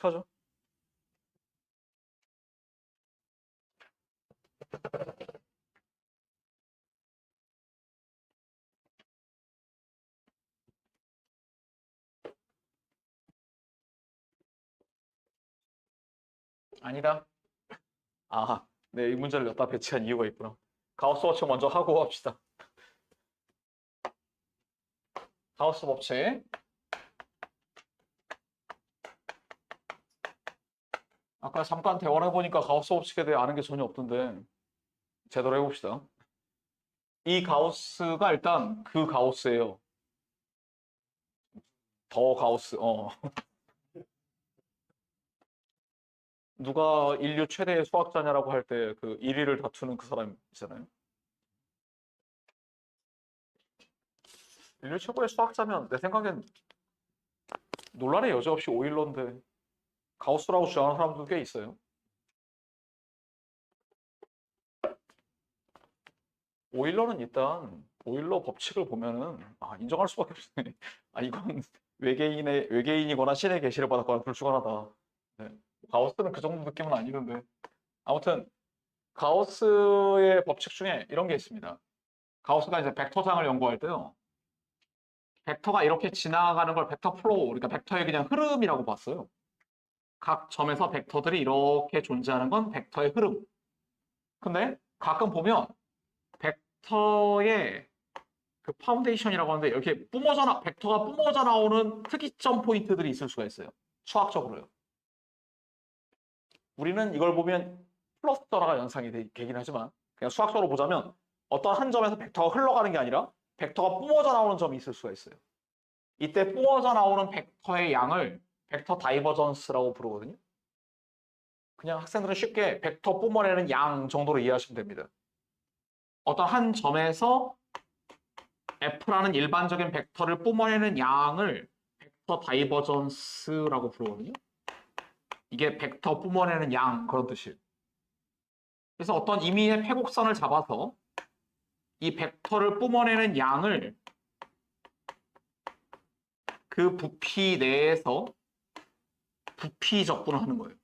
켜줘. 아니다. 아, 네, 이 문제를 여기다 배치한 이유가 있구나. 가우스 법칙 먼저 하고 합시다. 가우스 법칙. 아까 잠깐 대화를 해보니까 가우스 법칙에 대해 아는 게 전혀 없던데 제대로 해봅시다. 이 가우스가 일단 그 가우스예요. 더 가우스. 누가 인류 최대의 수학자냐라고 할 때 그 1위를 다투는 그 사람 있잖아요. 인류 최고의 수학자면 내 생각엔 논란의 여지 없이 오일러인데 가우스라고 주장하는 사람도 꽤 있어요. 오일러는 일단 오일러 법칙을 보면은 인정할 수밖에 없어요. 이건 외계인이거나 신의 계시를 받았거나 불충분하다. 네. 가우스는 그 정도 느낌은 아니던데. 아무튼 가우스의 법칙 중에 이런 게 있습니다. 가우스가 이제 벡터장을 연구할 때요. 벡터가 이렇게 지나가는 걸 벡터 플로우, 그러니까 벡터의 그냥 흐름이라고 봤어요. 각 점에서 벡터들이 이렇게 존재하는 건 벡터의 흐름. 근데 가끔 보면 벡터의 그 파운데이션이라고 하는데 이렇게 벡터가 뿜어져 나오는 특이점 포인트들이 있을 수가 있어요. 수학적으로요. 우리는 이걸 보면 플러스 전화가 연상이 되긴 하지만 그냥 수학적으로 보자면 어떤 한 점에서 벡터가 흘러가는 게 아니라 벡터가 뿜어져 나오는 점이 있을 수가 있어요. 이때 뿜어져 나오는 벡터의 양을 벡터 다이버전스라고 부르거든요. 그냥 학생들은 쉽게 벡터 뿜어내는 양 정도로 이해하시면 됩니다. 어떤 한 점에서 F라는 일반적인 벡터를 뿜어내는 양을 벡터 다이버전스라고 부르거든요. 이게 벡터 뿜어내는 양 그런 뜻이에요. 그래서 어떤 임의의 패곡선을 잡아서 이 벡터를 뿜어내는 양을 그 부피 내에서 부피 적분을 하는 거예요.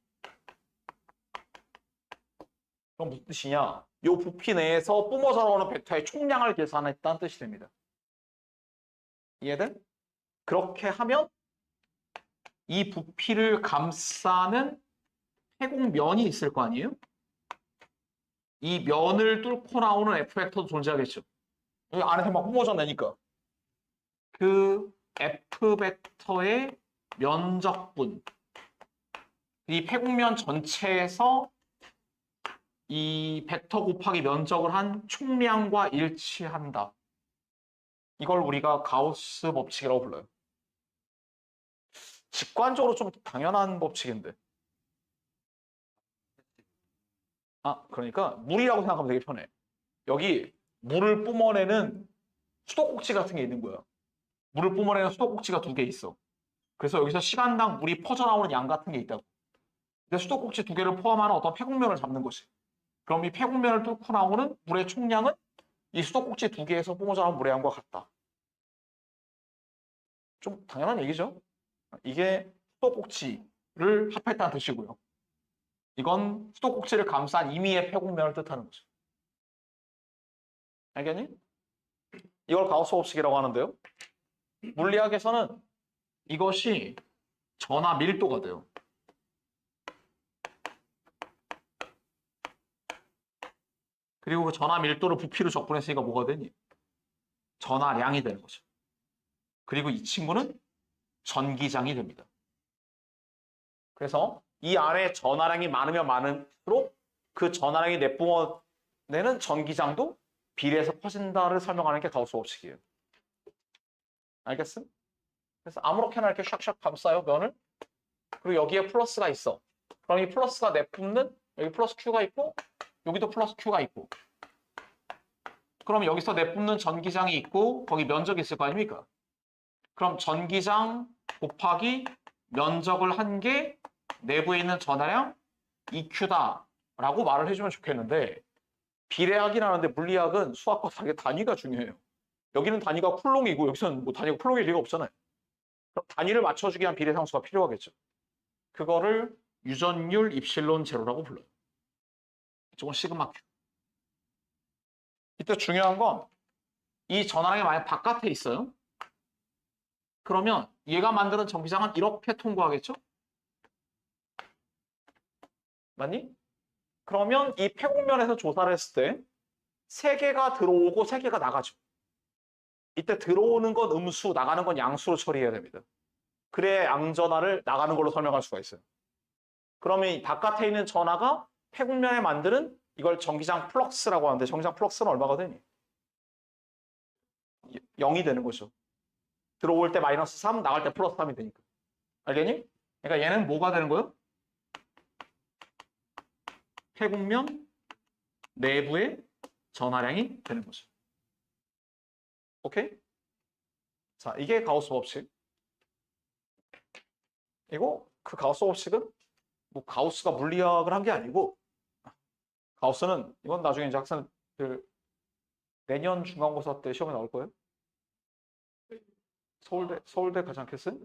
그럼 무슨 뜻이냐? 이 부피 내에서 뿜어져 나오는 벡터의 총량을 계산했다는 뜻이 됩니다. 이해돼? 그렇게 하면 이 부피를 감싸는 패곡면이 있을 거 아니에요? 이 면을 뚫고 나오는 F벡터도 존재하겠죠. 여기 안에서 막 뿜어져 내니까. 그 F벡터의 면적분. 이 패곡면 전체에서 이 벡터 곱하기 면적을 한 총량과 일치한다. 이걸 우리가 가우스 법칙이라고 불러요. 직관적으로 좀 당연한 법칙인데. 그러니까 물이라고 생각하면 되게 편해. 여기 물을 뿜어내는 수도꼭지 같은 게 있는 거야. 물을 뿜어내는 수도꼭지가 2개 있어. 그래서 여기서 시간당 물이 퍼져나오는 양 같은 게 있다고. 근데 수도꼭지 2개를 포함하는 어떤 패곡면을 잡는 거지. 그럼 이 패곡면을 뚫고 나오는 물의 총량은 이 수도꼭지 2개에서 뿜어져 나온 물의 양과 같다. 좀 당연한 얘기죠. 이게 수도꼭지를 합했다는 뜻이고요. 이건 수도꼭지를 감싼 임의의 패곡면을 뜻하는 거죠. 알겠니? 이걸 가우스 법칙이라고 하는데요. 물리학에서는 이것이 전하 밀도가 돼요. 그리고 그 전하 밀도를 부피로 적분했으니까 뭐가 되니? 전하량이 되는 거죠. 그리고 이 친구는 전기장이 됩니다. 그래서 이 안에 전하량이 많으면 많을수록 그 전하량이 내뿜어내는 전기장도 비례해서 커진다를 설명하는 게 가우스 법칙이에요. 알겠음? 그래서 아무렇게나 이렇게 샥샥 감싸요, 면을. 그리고 여기에 플러스가 있어. 그럼 이 플러스가 내뿜는 여기 플러스 Q가 있고 여기도 플러스 Q가 있고. 그럼 여기서 내뿜는 전기장이 있고 거기 면적이 있을 거 아닙니까? 그럼 전기장 곱하기 면적을 한 게 내부에 있는 전하량 EQ다라고 말을 해주면 좋겠는데 비례하긴 하는데 물리학은 수학과 다르게 단위가 중요해요. 여기는 단위가 쿨롱이고 여기서는 뭐 단위가 쿨롱일 리가 없잖아요. 그럼 단위를 맞춰주기 위한 비례상수가 필요하겠죠. 그거를 유전율 입실론 제로라고 불러요. 이쪽은 시그마 Q. 이때 중요한 건 이 전화량이 만약 바깥에 있어요. 그러면 얘가 만드는 전기장은 이렇게 통과하겠죠? 맞니? 그러면 이 폐곡면에서 조사를 했을 때 3개가 들어오고 3개가 나가죠. 이때 들어오는 건 음수, 나가는 건 양수로 처리해야 됩니다. 그래야 양전하를 나가는 걸로 설명할 수가 있어요. 그러면 이 바깥에 있는 전하가 폐곡면에 만드는 이걸 전기장 플럭스라고 하는데 전기장 플럭스는 얼마가 되니? 0이 되는 거죠. 들어올 때 마이너스 3, 나갈 때 플러스 3이 되니까. 알겠니? 그러니까 얘는 뭐가 되는 거예요? 폐곡면 내부의 전하량이 되는 거죠. 오케이? 자, 이게 가우스 법칙. 이거 그 가우스 법칙은 뭐 가우스가 물리학을 한 게 아니고 가우스는 이건 나중에 이제 학생들 내년 중간고사 때 시험에 나올 거예요. 서울대 가지 않겠어요?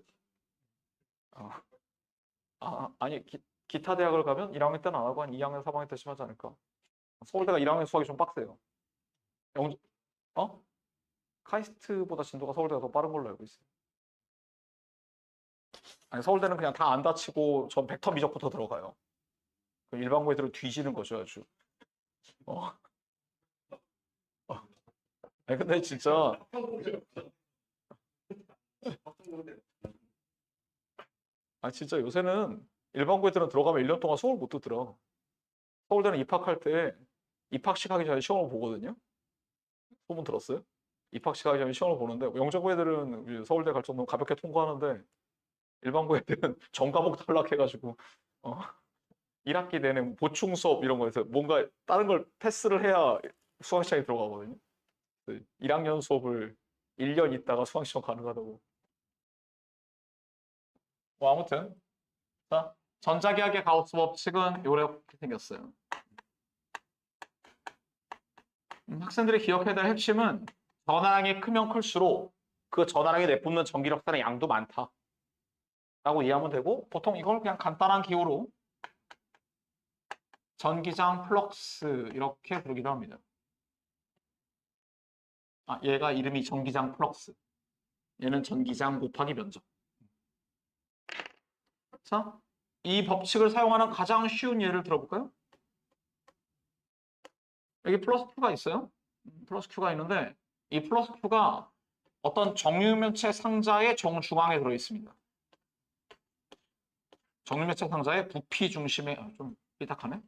아니 기타 대학을 가면 1학년 때는 안 하고 한 2학년, 3학년 때쯤 하지 않을까. 서울대가 1학년 수학이 좀 빡세요. 카이스트보다 진도가 서울대가 더 빠른 걸로 알고 있어요. 아니 서울대는 그냥 다 안 다치고 전 벡터 미적부터 들어가요. 일반고 애들은 뒤지는 거죠 아주. 아니 근데 진짜 진짜 요새는 일반고 애들은 들어가면 1년 동안 수업을 못 듣더라. 서울대는 입학할 때 입학식 하기 전에 시험을 보거든요. 소문 들었어요? 입학식 하기 전에 시험을 보는데 영재고 애들은 서울대 갈 정도면 가볍게 통과하는데 일반고 애들은 전과목 탈락해가지고 1학기 내내 보충 수업 이런 거에서 뭔가 다른 걸 패스를 해야 수강시장에 들어가거든요. 1학년 수업을 1년 있다가 수강시험 가능하다고. 뭐 아무튼 자, 전자기하의 가우스 법칙은 이렇게 생겼어요. 학생들이 기억해야 될 핵심은 전하량이 크면 클수록 그 전하량에 내뿜는 전기력산의 양도 많다 라고 이해하면 되고, 보통 이걸 그냥 간단한 기호로 전기장 플럭스 이렇게 부르기도 합니다. 얘가 이름이 전기장 플럭스, 얘는 전기장 곱하기 면적. 자, 이 법칙을 사용하는 가장 쉬운 예를 들어볼까요? 여기 플러스 Q가 있어요. 플러스 Q가 있는데 이 플러스 Q가 어떤 정유면체 상자의 정중앙에 들어있습니다. 정유면체 상자의 부피 중심에 좀 삐딱하네.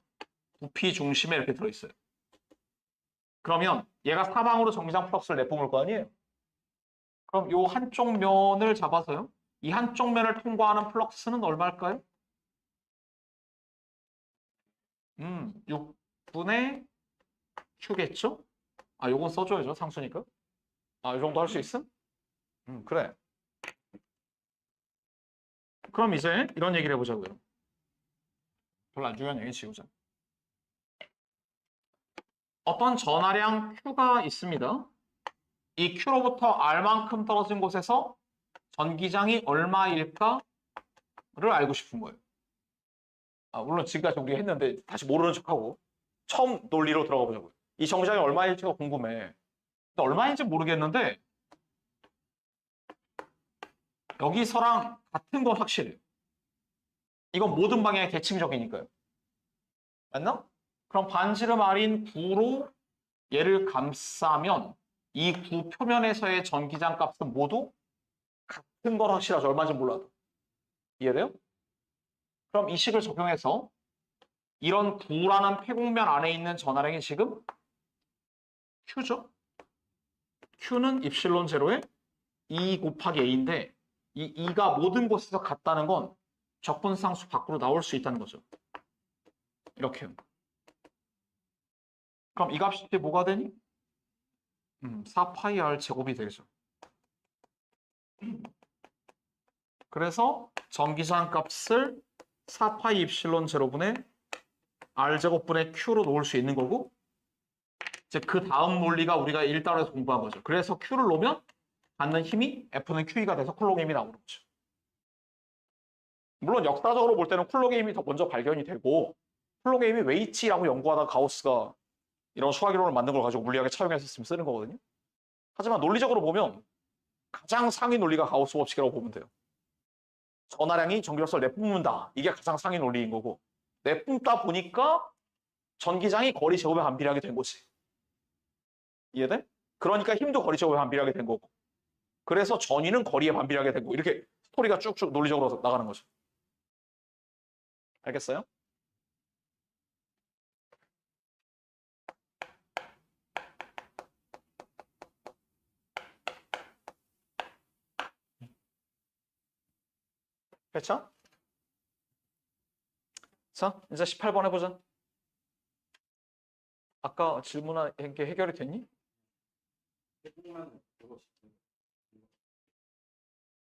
부피 중심에 이렇게 들어있어요. 그러면 얘가 사방으로 전기장 플럭스를 내뿜을 거 아니에요? 그럼 이 한쪽 면을 잡아서요. 이 한쪽 면을 통과하는 플럭스는 얼마일까요? 6분의 Q겠죠? 요건 써줘야죠. 상수니까. 이 정도 할 수 있음? 그래. 그럼 이제 이런 얘기를 해보자고요. 별로 안 중요한 얘기 지우자. 어떤 전하량 Q가 있습니다. 이 Q로부터 R만큼 떨어진 곳에서 전기장이 얼마일까를 알고 싶은 거예요. 물론 지금까지 우리가 했는데 다시 모르는 척하고 처음 논리로 들어가 보자고요. 이 전기장이 얼마일지가 궁금해. 얼마인지 모르겠는데 여기서랑 같은 건 확실해요. 이건 모든 방향의 대칭적이니까요. 맞나? 그럼 반지름 R인 9로 얘를 감싸면 이 9 표면에서의 전기장 값은 모두 같은 건 확실하죠. 얼마인지 몰라도. 이해돼요? 그럼 이 식을 적용해서 이런 9라는 폐곡면 안에 있는 전하량이 지금 Q죠. Q는 입실론 제로에 2 곱하기 A인데 이 2가 모든 곳에서 같다는 건 적분상수 밖으로 나올 수 있다는 거죠. 이렇게요. 그럼 이 값이 뭐가 되니? 4파이 R 제곱이 되죠. 그래서 전기장 값을 4파이 입실론 제로분의 R 제곱분의 Q로 놓을 수 있는 거고, 이제 그 다음 논리가 우리가 1단원에서 공부한 거죠. 그래서 Q를 놓으면 받는 힘이 F는 QE가 돼서 쿨롱 힘이 나오는 거죠. 물론 역사적으로 볼 때는 쿨러 게임이 더 먼저 발견이 되고 쿨러 게임이 웨이치라고 연구하다 가우스가 이런 수학 이론을 만든 걸 가지고 물리학에 차용했었으면 쓰는 거거든요. 하지만 논리적으로 보면 가장 상위 논리가 가우스 법칙이라고 보면 돼요. 전하량이 전기력서를 내뿜는다. 이게 가장 상위 논리인 거고 내뿜다 보니까 전기장이 거리 제곱에 반비례하게 된 거지. 이해돼? 그러니까 힘도 거리 제곱에 반비례하게 된 거고 그래서 전위는 거리에 반비례하게 된 거고 이렇게 스토리가 쭉쭉 논리적으로 나가는 거죠. 알겠어요? 됐죠? 자, 이제 18번 해보자. 아까 질문한 게 해결이 됐니?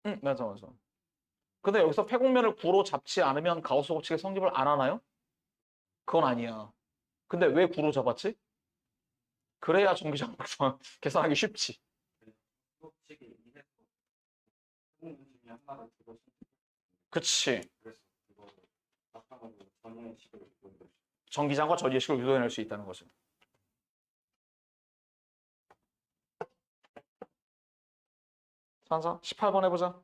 응, 맞아, 맞아. 근데 여기서 폐곡면을 구로 잡지 않으면 가우스 법칙의 성립을 안 하나요? 그건 아니야. 근데 왜 구로 잡았지? 그래야 전기장 계산하기 쉽지. 그치. 전기장과 전위의식을 유도해낼 수 있다는 거죠. 산사 18번 해보자.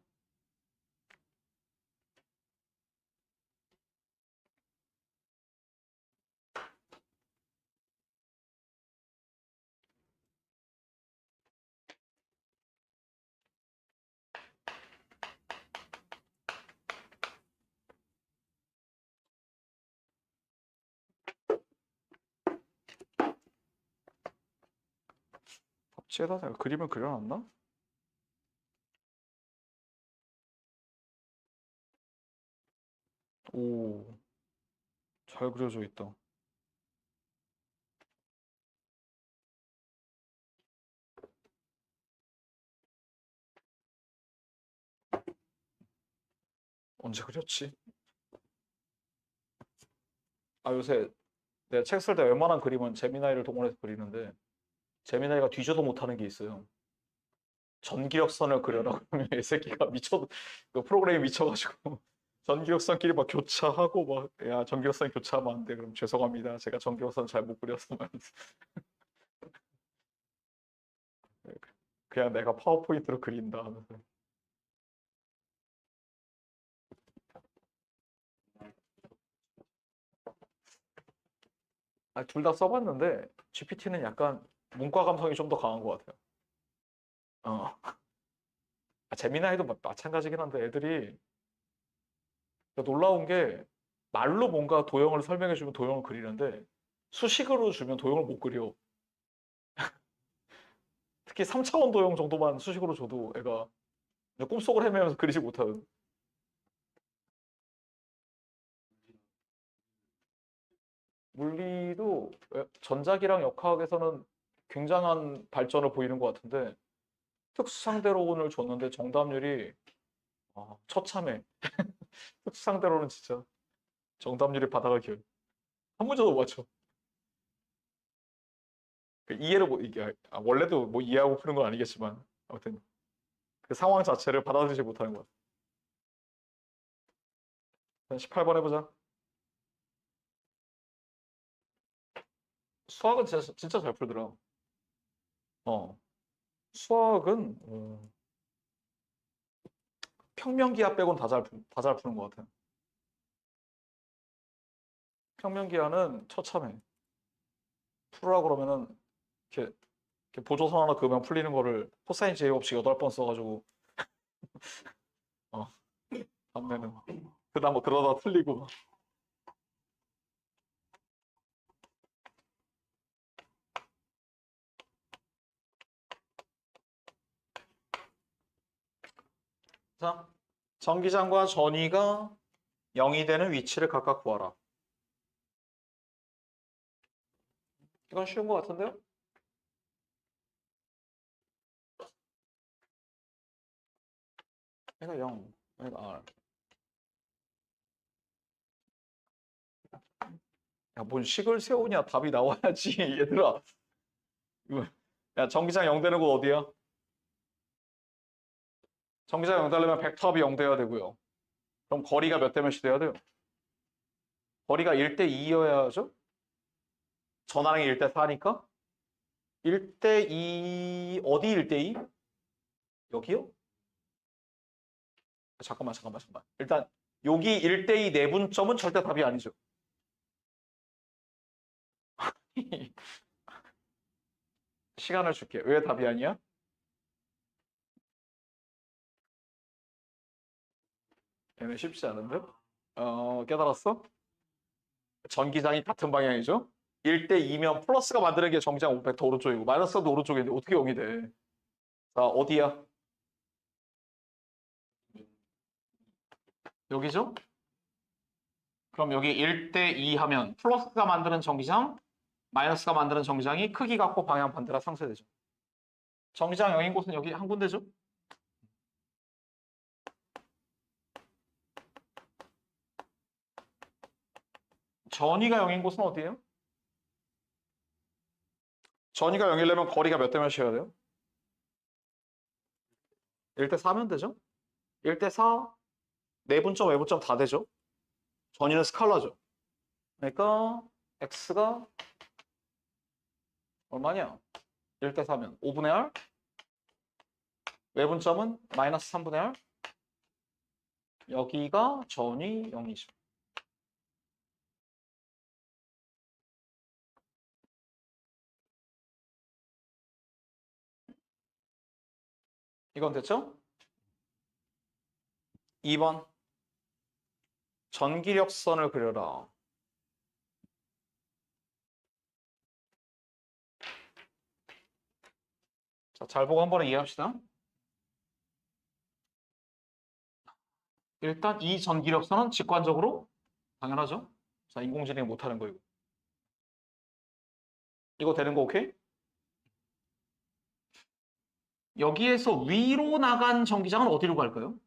답지에다 내가 그림을 그려놨나? 오, 잘 그려져 있다. 언제 그렸지? 아, 요새 내가 책 쓸 때 웬만한 그림은 재미나이를 동원해서 그리는데 재미나이가 뒤져도 못하는 게 있어요. 전기력선을 그려라 그러면 이 새끼가 그 프로그램이 미쳐가지고 전기력선끼리 막 교차하고 막 야 전기력선 교차하면 안 돼. 그럼 죄송합니다. 제가 전기력선 잘 못 그려서 말이지. 그냥 내가 파워포인트로 그린다 하면서. 아, 둘 다 써봤는데 GPT는 약간 문과 감성이 좀 더 강한 것 같아요. 어. 아, 재미나이도 마찬가지긴 한데 애들이 놀라운 게 말로 뭔가 도형을 설명해주면 도형을 그리는데 수식으로 주면 도형을 못 그려. 특히 3차원 도형 정도만 수식으로 줘도 애가 꿈속을 헤매면서 그리지 못하는. 물리도 전자기랑 역학에서는 굉장한 발전을 보이는 것 같은데 특수상대론을 줬는데 정답률이 처참해. 특수상대론은 진짜 정답률이 바다가 길. 한 문제도 못 맞춰. 그 이해를 못 이게 원래도 뭐 이해하고 푸는 건 아니겠지만 아무튼 그 상황 자체를 받아들이지 못하는 것 같아. 18번 해보자. 수학은 진짜 잘 풀더라. 어. 수학은 평면기하 빼곤 다 잘 푸는 것 같아요. 평면기하는 처참해. 풀으라 그러면은 이렇게 보조선 하나 그으면 풀리는 거를 코사인 제곱식 8번 써가지고 어, 다음에는 그다음 뭐 그러다 틀리고. 자, 전기장과 전위가 0이 되는 위치를 각각 구하라. 이건 쉬운 것 같은데요? 얘가 0, 얘가 R. 야, 뭔 식을 세우냐? 답이 나와야지, 얘들아. 야, 전기장 0 되는 곳 어디야? 전기장 0 되려면 벡터합이 0 돼야 되고요. 그럼 거리가 몇 대 몇이 돼야 돼요? 거리가 1대 2여야죠? 전화량이 1대 4니까 1대 2 어디 1대 2? 여기요? 잠깐만. 일단 여기 1대 2 내분점은 절대 답이 아니죠. 시간을 줄게. 왜 답이 아니야? 얘는 쉽지 않은데? 깨달았어? 전기장이 같은 방향이죠? 1대 2면 플러스가 만드는 게 정기장 500더 오른쪽이고 마이너스도 오른쪽인데 어떻게 0이 돼? 자, 어디야? 여기죠? 그럼 여기 1대 2 하면 플러스가 만드는 전기장, 마이너스가 만드는 전기장이 크기 같고 방향 반대라 상쇄되죠. 전기장 0인 곳은 여기 한 군데죠? 전위가 0인 곳은 어디예요? 전위가 0이려면 거리가 몇 대 몇이어야 돼요? 1대 4면 되죠? 1대 4, 내분점, 외분점 다 되죠? 전위는 스칼라죠. 그러니까 x가 얼마냐? 1대 4면 5분의 r, 외분점은 마이너스 3분의 r, 여기가 전위 0이죠. 이건 됐죠? 2번 전기력선을 그려라. 자, 잘 보고 한 번에 이해합시다. 일단 이 전기력선은 직관적으로 당연하죠. 자, 인공지능이 못하는 거 이거. 이거 되는 거 오케이? 여기에서 위로 나간 전기장은 어디로 갈까요?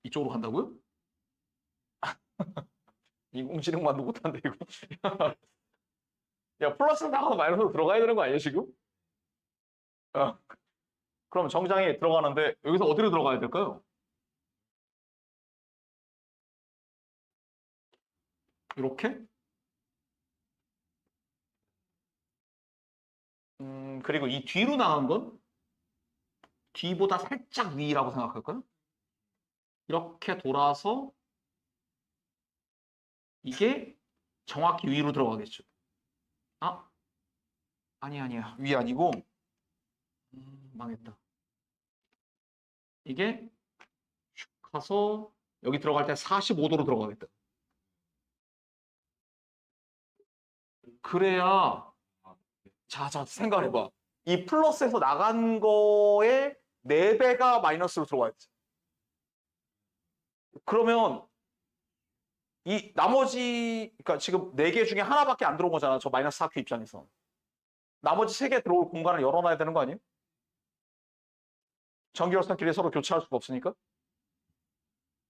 이쪽으로 간다고요? 인공지능만도 못한데 이거. 야, 플러스 나가서 마이너스로 들어가야 되는 거 아니야 지금? 어. 그럼 정장이 들어가는데 여기서 어디로 들어가야 될까요? 이렇게? 그리고 이 뒤로 나간 건 뒤보다 살짝 위라고 생각할까요? 이렇게 돌아서 이게 정확히 위로 들어가겠죠. 아니야. 위 아니고 망했다. 이게 슉 가서 여기 들어갈 때 45도로 들어가겠다. 그래야 자 생각해봐. 이 플러스에서 나간 거에 4배가 마이너스로 들어와야지. 그러면 이 나머지 그러니까 지금 4개 중에 하나밖에 안 들어온 거잖아. 저 마이너스 4q 입장에서. 나머지 3개 들어올 공간을 열어놔야 되는 거 아니에요? 전기열선끼리 서로 교차할 수가 없으니까.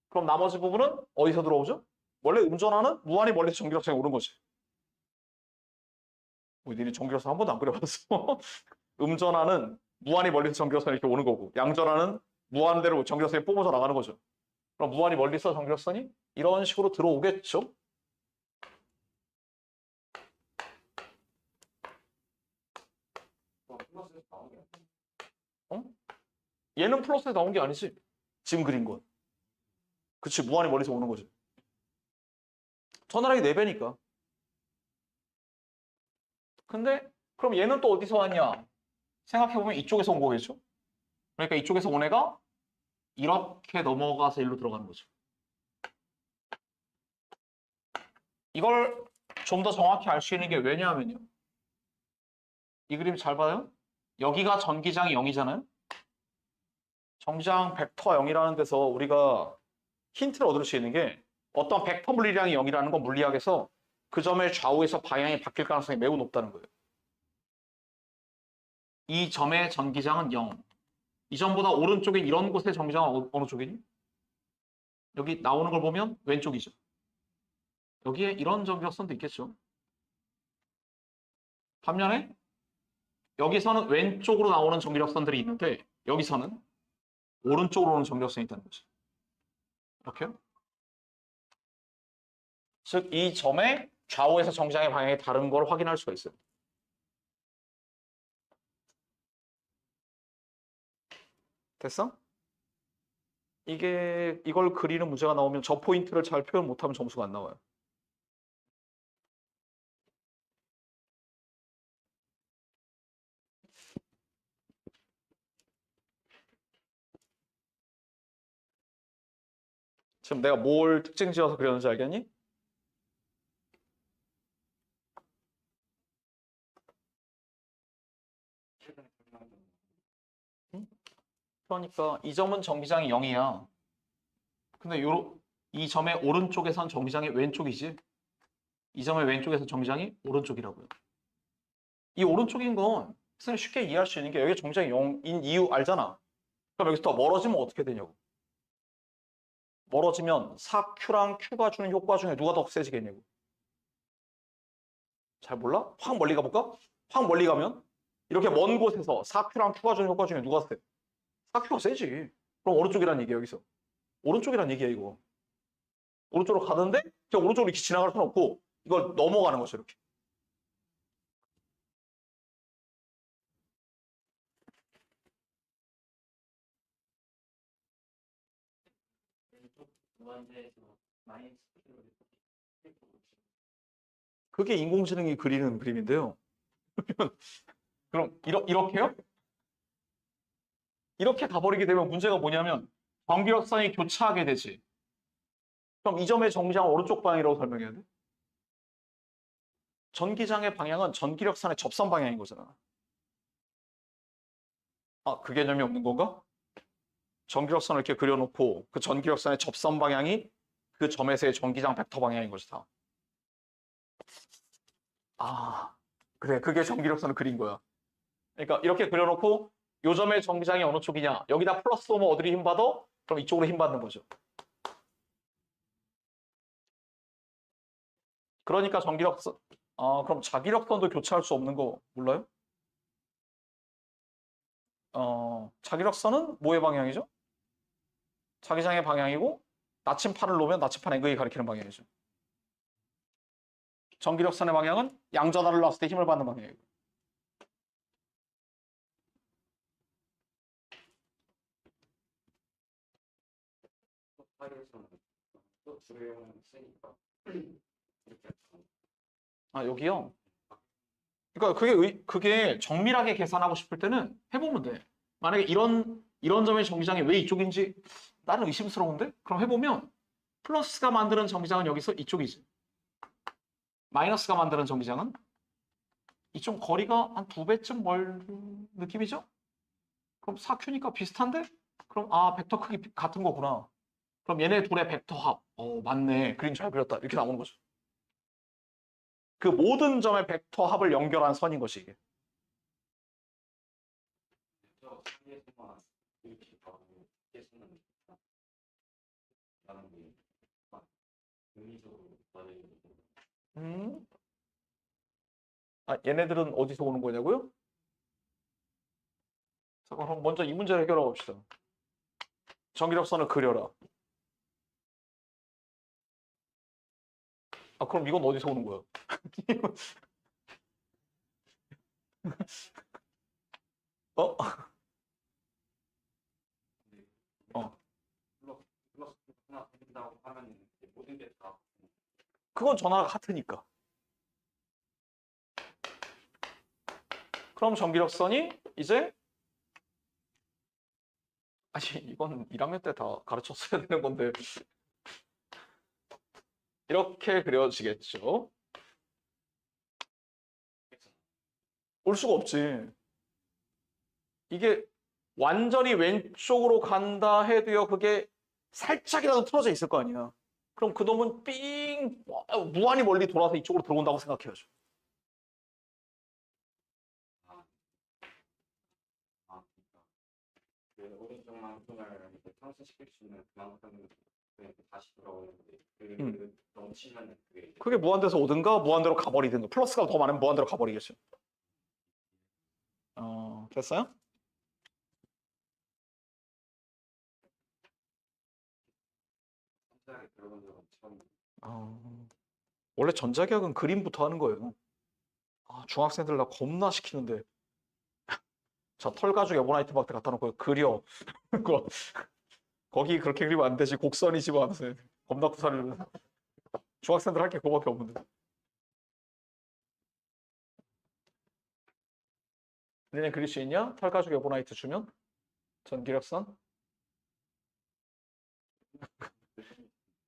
그럼 나머지 부분은 어디서 들어오죠? 원래 음전하는 무한히 멀리서 전기열선이 오는 거지. 니네 전기열선 한 번도 안 그려봤어. 음전하는 무한히 멀리서 전기열선이 이렇게 오는 거고 양전하는 무한대로 전기열선이 뿜어져 나가는 거죠. 그럼 무한히 멀리서 전기열선이 이런 식으로 들어오겠죠? 얘는 플러스에서 나온 게 아니지. 지금 그린 건. 그치, 무한히 멀리서 오는 거지. 전화량이 4배니까. 근데 그럼 얘는 또 어디서 왔냐? 생각해보면 이쪽에서 온 거겠죠? 그러니까 이쪽에서 온 애가 이렇게 넘어가서 일로 들어가는 거죠. 이걸 좀 더 정확히 알 수 있는 게 왜냐하면요. 이 그림 잘 봐요. 여기가 전기장이 0이잖아요. 정장 벡터 0이라는 데서 우리가 힌트를 얻을 수 있는 게 어떤 벡터 물리량이 0이라는 건 물리학에서 그 점의 좌우에서 방향이 바뀔 가능성이 매우 높다는 거예요. 이 점의 전기장은 0. 이 점보다 오른쪽에 이런 곳의 전기장은 어느 쪽이니? 여기 나오는 걸 보면 왼쪽이죠. 여기에 이런 전기력선도 있겠죠. 반면에 여기서는 왼쪽으로 나오는 전기력선들이 있는데 여기서는 오른쪽으로 오는 정기력선이 있다는 거죠. 이렇게요. 즉, 이 점의 좌우에서 정기장의 방향이 다른 걸 확인할 수가 있어요. 됐어? 이걸 그리는 문제가 나오면 저 포인트를 잘 표현 못하면 점수가 안 나와요. 지금 내가 뭘 특징 지어서 그렸는지 알겠니? 그러니까 이 점은 정기장이 0이야. 근데 이 점의 오른쪽에선 정기장이 왼쪽이지. 이 점의 왼쪽에서 정기장이 오른쪽이라고요. 이 오른쪽인 건 선생님 쉽게 이해할 수 있는 게 여기 정기장이 0인 이유 알잖아. 그럼 여기서 더 멀어지면 어떻게 되냐고. 멀어지면 4Q랑 Q가 주는 효과 중에 누가 더 세지겠냐고. 잘 몰라? 확 멀리 가볼까? 확 멀리 가면 이렇게 먼 곳에서 4Q랑 Q가 주는 효과 중에 누가 세? 4Q가 세지. 그럼 오른쪽이란 얘기야 여기서. 오른쪽이란 얘기야 이거. 오른쪽으로 가는데 그냥 오른쪽으로 이렇게 지나갈 수는 없고 이걸 넘어가는 거죠 이렇게. 그게 인공지능이 그리는 그림인데요. 그럼 이렇게요? 이렇게 가버리게 되면 문제가 뭐냐면 정기력선이 교차하게 되지. 그럼 이 점의 정기장은 오른쪽 방향이라고 설명해야 돼? 전기장의 방향은 전기력선의 접선 방향인 거잖아. 아, 그 개념이 없는 건가? 전기력선을 이렇게 그려놓고 그 전기력선의 접선 방향이 그 점에서의 전기장 벡터 방향인 것이다. 아, 그래. 그게 전기력선을 그린 거야. 그러니까 이렇게 그려놓고 요 점의 전기장이 어느 쪽이냐. 여기다 플러스 오면 어디로 힘받아? 그럼 이쪽으로 힘받는 거죠. 그러니까 전기력선, 그럼 자기력선도 교차할 수 없는 거 몰라요? 자기력선은 뭐의 방향이죠? 자기장의 방향이고 나침판을 놓으면 나침판 앵글이 가리키는 방향이죠. 전기력선의 방향은 양전하를 놨을 때 힘을 받는 방향이고. 아, 여기요? 그러니까 그게 정밀하게 계산하고 싶을 때는 해보면 돼. 만약에 이런 점의 정기장이 왜 이쪽인지 나는 의심스러운데? 그럼 해보면 플러스가 만드는 정기장은 여기서 이쪽이지. 마이너스가 만드는 정기장은 이쪽 거리가 한 2배쯤 멀 느낌이죠? 그럼 4Q니까 비슷한데? 그럼 벡터 크기 같은 거구나. 그럼 얘네 둘의 벡터 합. 맞네. 그림 잘 그렸다. 이렇게 나오는 거죠. 그 모든 점의 벡터 합을 연결한 선인 것이 이게. 음? 얘네들은 어디서 오는 거냐고요? 자, 그럼 먼저 이 문제를 해결해 봅시다. 전기력선을 그려라. 그럼 이건 어디서 오는 거야? 어? 어. 그건 전화가 같으니까. 그럼 전기력선이 이제 이건 1학년 때 다 가르쳤어야 되는 건데 이렇게 그려지겠죠. 올 수가 없지. 이게 완전히 왼쪽으로 간다 해도요. 그게 살짝이라도 틀어져 있을 거 아니야. 그럼 그 놈은 삥 무한히 멀리 돌아서 이쪽으로 들어온다고 생각해야죠. 오른쪽만큼을 상쇄시킬 수 있는 그만큼 다시 돌아오는데 넘치면 그게 무한대에서 오든가 무한대로 가버리든가 플러스가 더 많으면 무한대로 가버리겠죠. 됐어요? 아, 원래 전자기학은 그림부터 하는 거예요. 아, 중학생들 나 겁나 시키는데. 자, 털가죽 에보나이트 박테 갖다 놓고 그려. 그거 거기 그렇게 그리면 안 되지. 곡선이지 뭐 하면서 겁나 구사를. 중학생들 할 게 그거밖에 없는데. 니네 그릴 수 있냐? 털가죽 에보나이트 주면? 전기력선?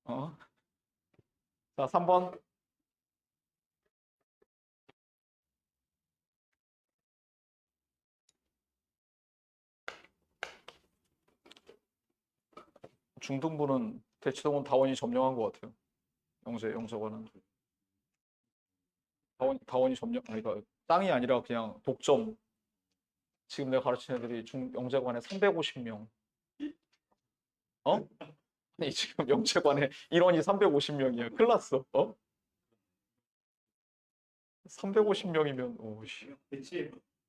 어. 자, 3번. 중등부는 대치동은 다원이 점령한 것 같아요. 영재관은. 다원이 점령, 아니, 그러니까 땅이 아니라 그냥 독점. 지금 내가 가르치는 애들이 영재관에 350명. 어? 아니, 지금 영재관에 인원이 350명이야. 큰일 났어. 어? 350명이면, 오씨.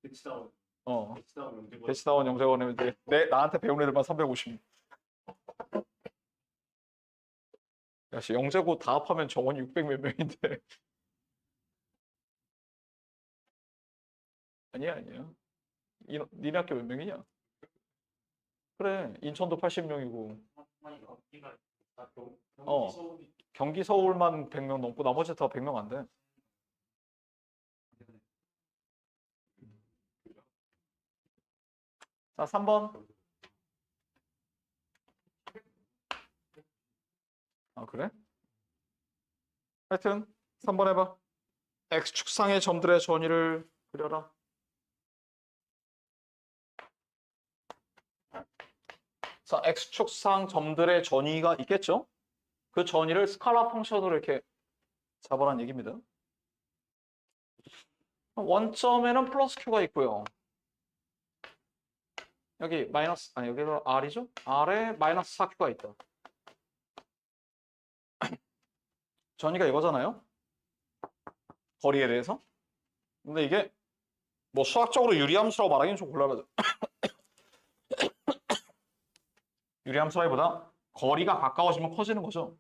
대치다운 어. 영재관 대치다원 영재관에 이제 나한테 배운 애들만 350명. 야, 씨, 영재고 다 합하면 정원이 600 몇 명인데. 아니야. 니네 학교 몇 명이냐? 그래, 인천도 80명이고. 어. 경기 서울만 100명 넘고 나머지 다 100명 안 돼. 자, 3번. 아, 그래? 하여튼 3번 해봐. X축상의 점들의 전위를 그려라. 자, X축상 점들의 전위가 있겠죠? 그 전위를 스칼라 펑션으로 이렇게 잡아라는 얘기입니다. 원점에는 플러스 Q가 있고요. 여기 마이너스, 아니, 여기가 R이죠? R에 마이너스 4Q가 있다. 전위가 이거잖아요? 거리에 대해서. 근데 이게 뭐 수학적으로 유리함수라고 말하기는 좀 곤란하죠. 유리함수라기보다 거리가 가까워지면 커지는 거죠.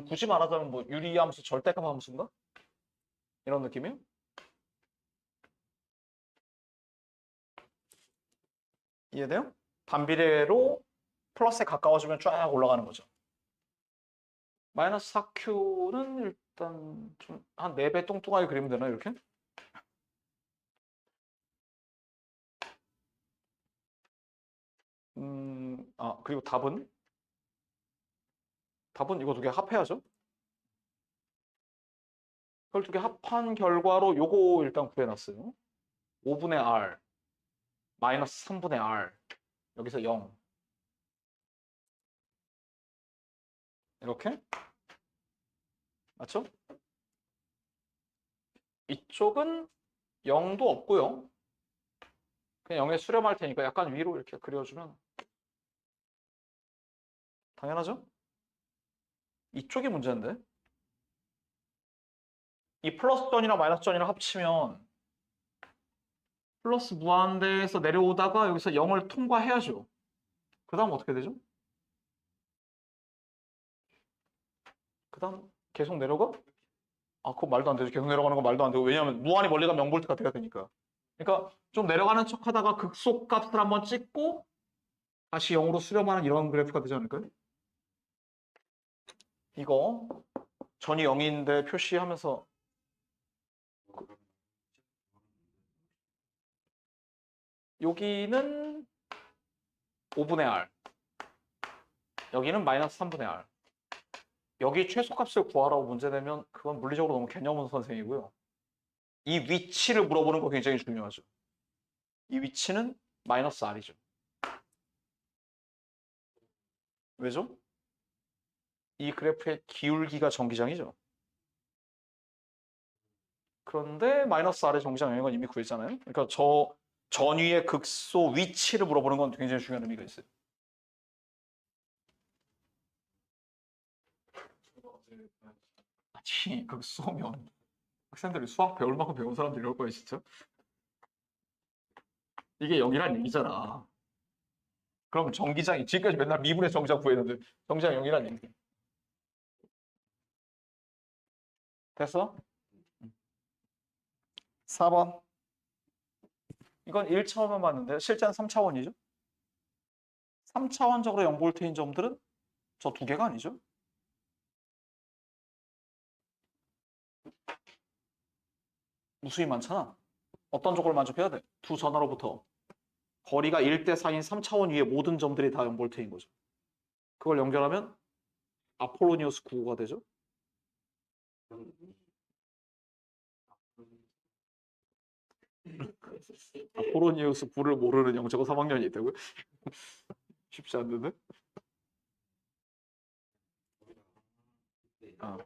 굳이 말하자면 뭐 유리함수 절대값 함수인가? 이런 느낌이에요? 이해돼요? 반비례로 플러스에 가까워지면 쫙 올라가는 거죠. 마이너스 4Q는 일단 좀 한 4배 뚱뚱하게 그리면 되나 이렇게? 그리고 답은 이거 두 개 합해야죠. 그걸 두 개 합한 결과로 요거 일단 구해놨어요. 5분의 R 마이너스 3분의 R 여기서 0 이렇게 맞죠? 이쪽은 0도 없고요. 그냥 0에 수렴할 테니까 약간 위로 이렇게 그려주면 당연하죠? 이쪽이 문제인데 이 플러스 전이랑 마이너스 전이랑 합치면 플러스 무한대에서 내려오다가 여기서 0을 통과해야죠. 그 다음 어떻게 되죠? 그 다음 계속 내려가? 아, 그거 말도 안 되죠. 계속 내려가는 거 말도 안 되고. 왜냐하면 무한히 멀리 가면 0볼트가 돼야 되니까. 그러니까 좀 내려가는 척 하다가 극소값을 한번 찍고 다시 0으로 수렴하는 이런 그래프가 되지 않을까요? 이거 전이 0인데 표시하면서 여기는 5분의 R 여기는 마이너스 3분의 R 여기 최소값을 구하라고 문제 내면 그건 물리적으로 너무 개념 없는 선생이고요. 이 위치를 물어보는 거 굉장히 중요하죠. 이 위치는 마이너스 R이죠. 왜죠? 이 그래프의 기울기가 전기장이죠. 그런데 마이너스 R의 전기장 영역은 이미 구했잖아요. 그러니까 저 전위의 극소 위치를 물어보는 건 굉장히 중요한 의미가 있어요. 아니, 극소면 학생들이 수학 배울 만큼 배운 사람들이 이럴 거예요, 진짜? 이게 0이란 얘기잖아. 그럼 전기장이 지금까지 맨날 미분의 전기장 구했는데 전기장 0이라니. 됐어? 4번. 이건 1차원만 봤는데 실제는 3차원이죠? 3차원적으로 0볼트인 점들은 저 두 개가 아니죠? 무수히 많잖아. 어떤 조건을 만족해야 돼? 두 전화로부터 거리가 1대 4인 3차원 위의 모든 점들이 다 0볼트인 거죠. 그걸 연결하면 아폴로니우스 9가 되죠. 아폴로니우스 9를 모르는 영재고 3학년이 있다고요? 쉽지 않는데? 아,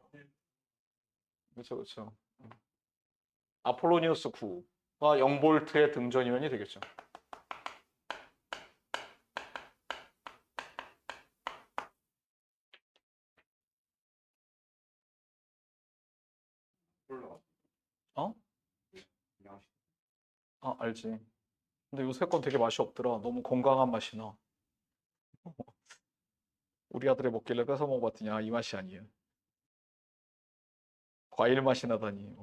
그렇죠, 그렇죠. 아폴로니우스 9가 0볼트의 등전이면이 되겠죠. 어? 아, 알지. 근데 요새 건 되게 맛이 없더라. 너무 건강한 맛이 나. 우리 아들이 먹길래 뺏어 먹어봤더니 아, 이 맛이 아니에요. 과일 맛이 나다니.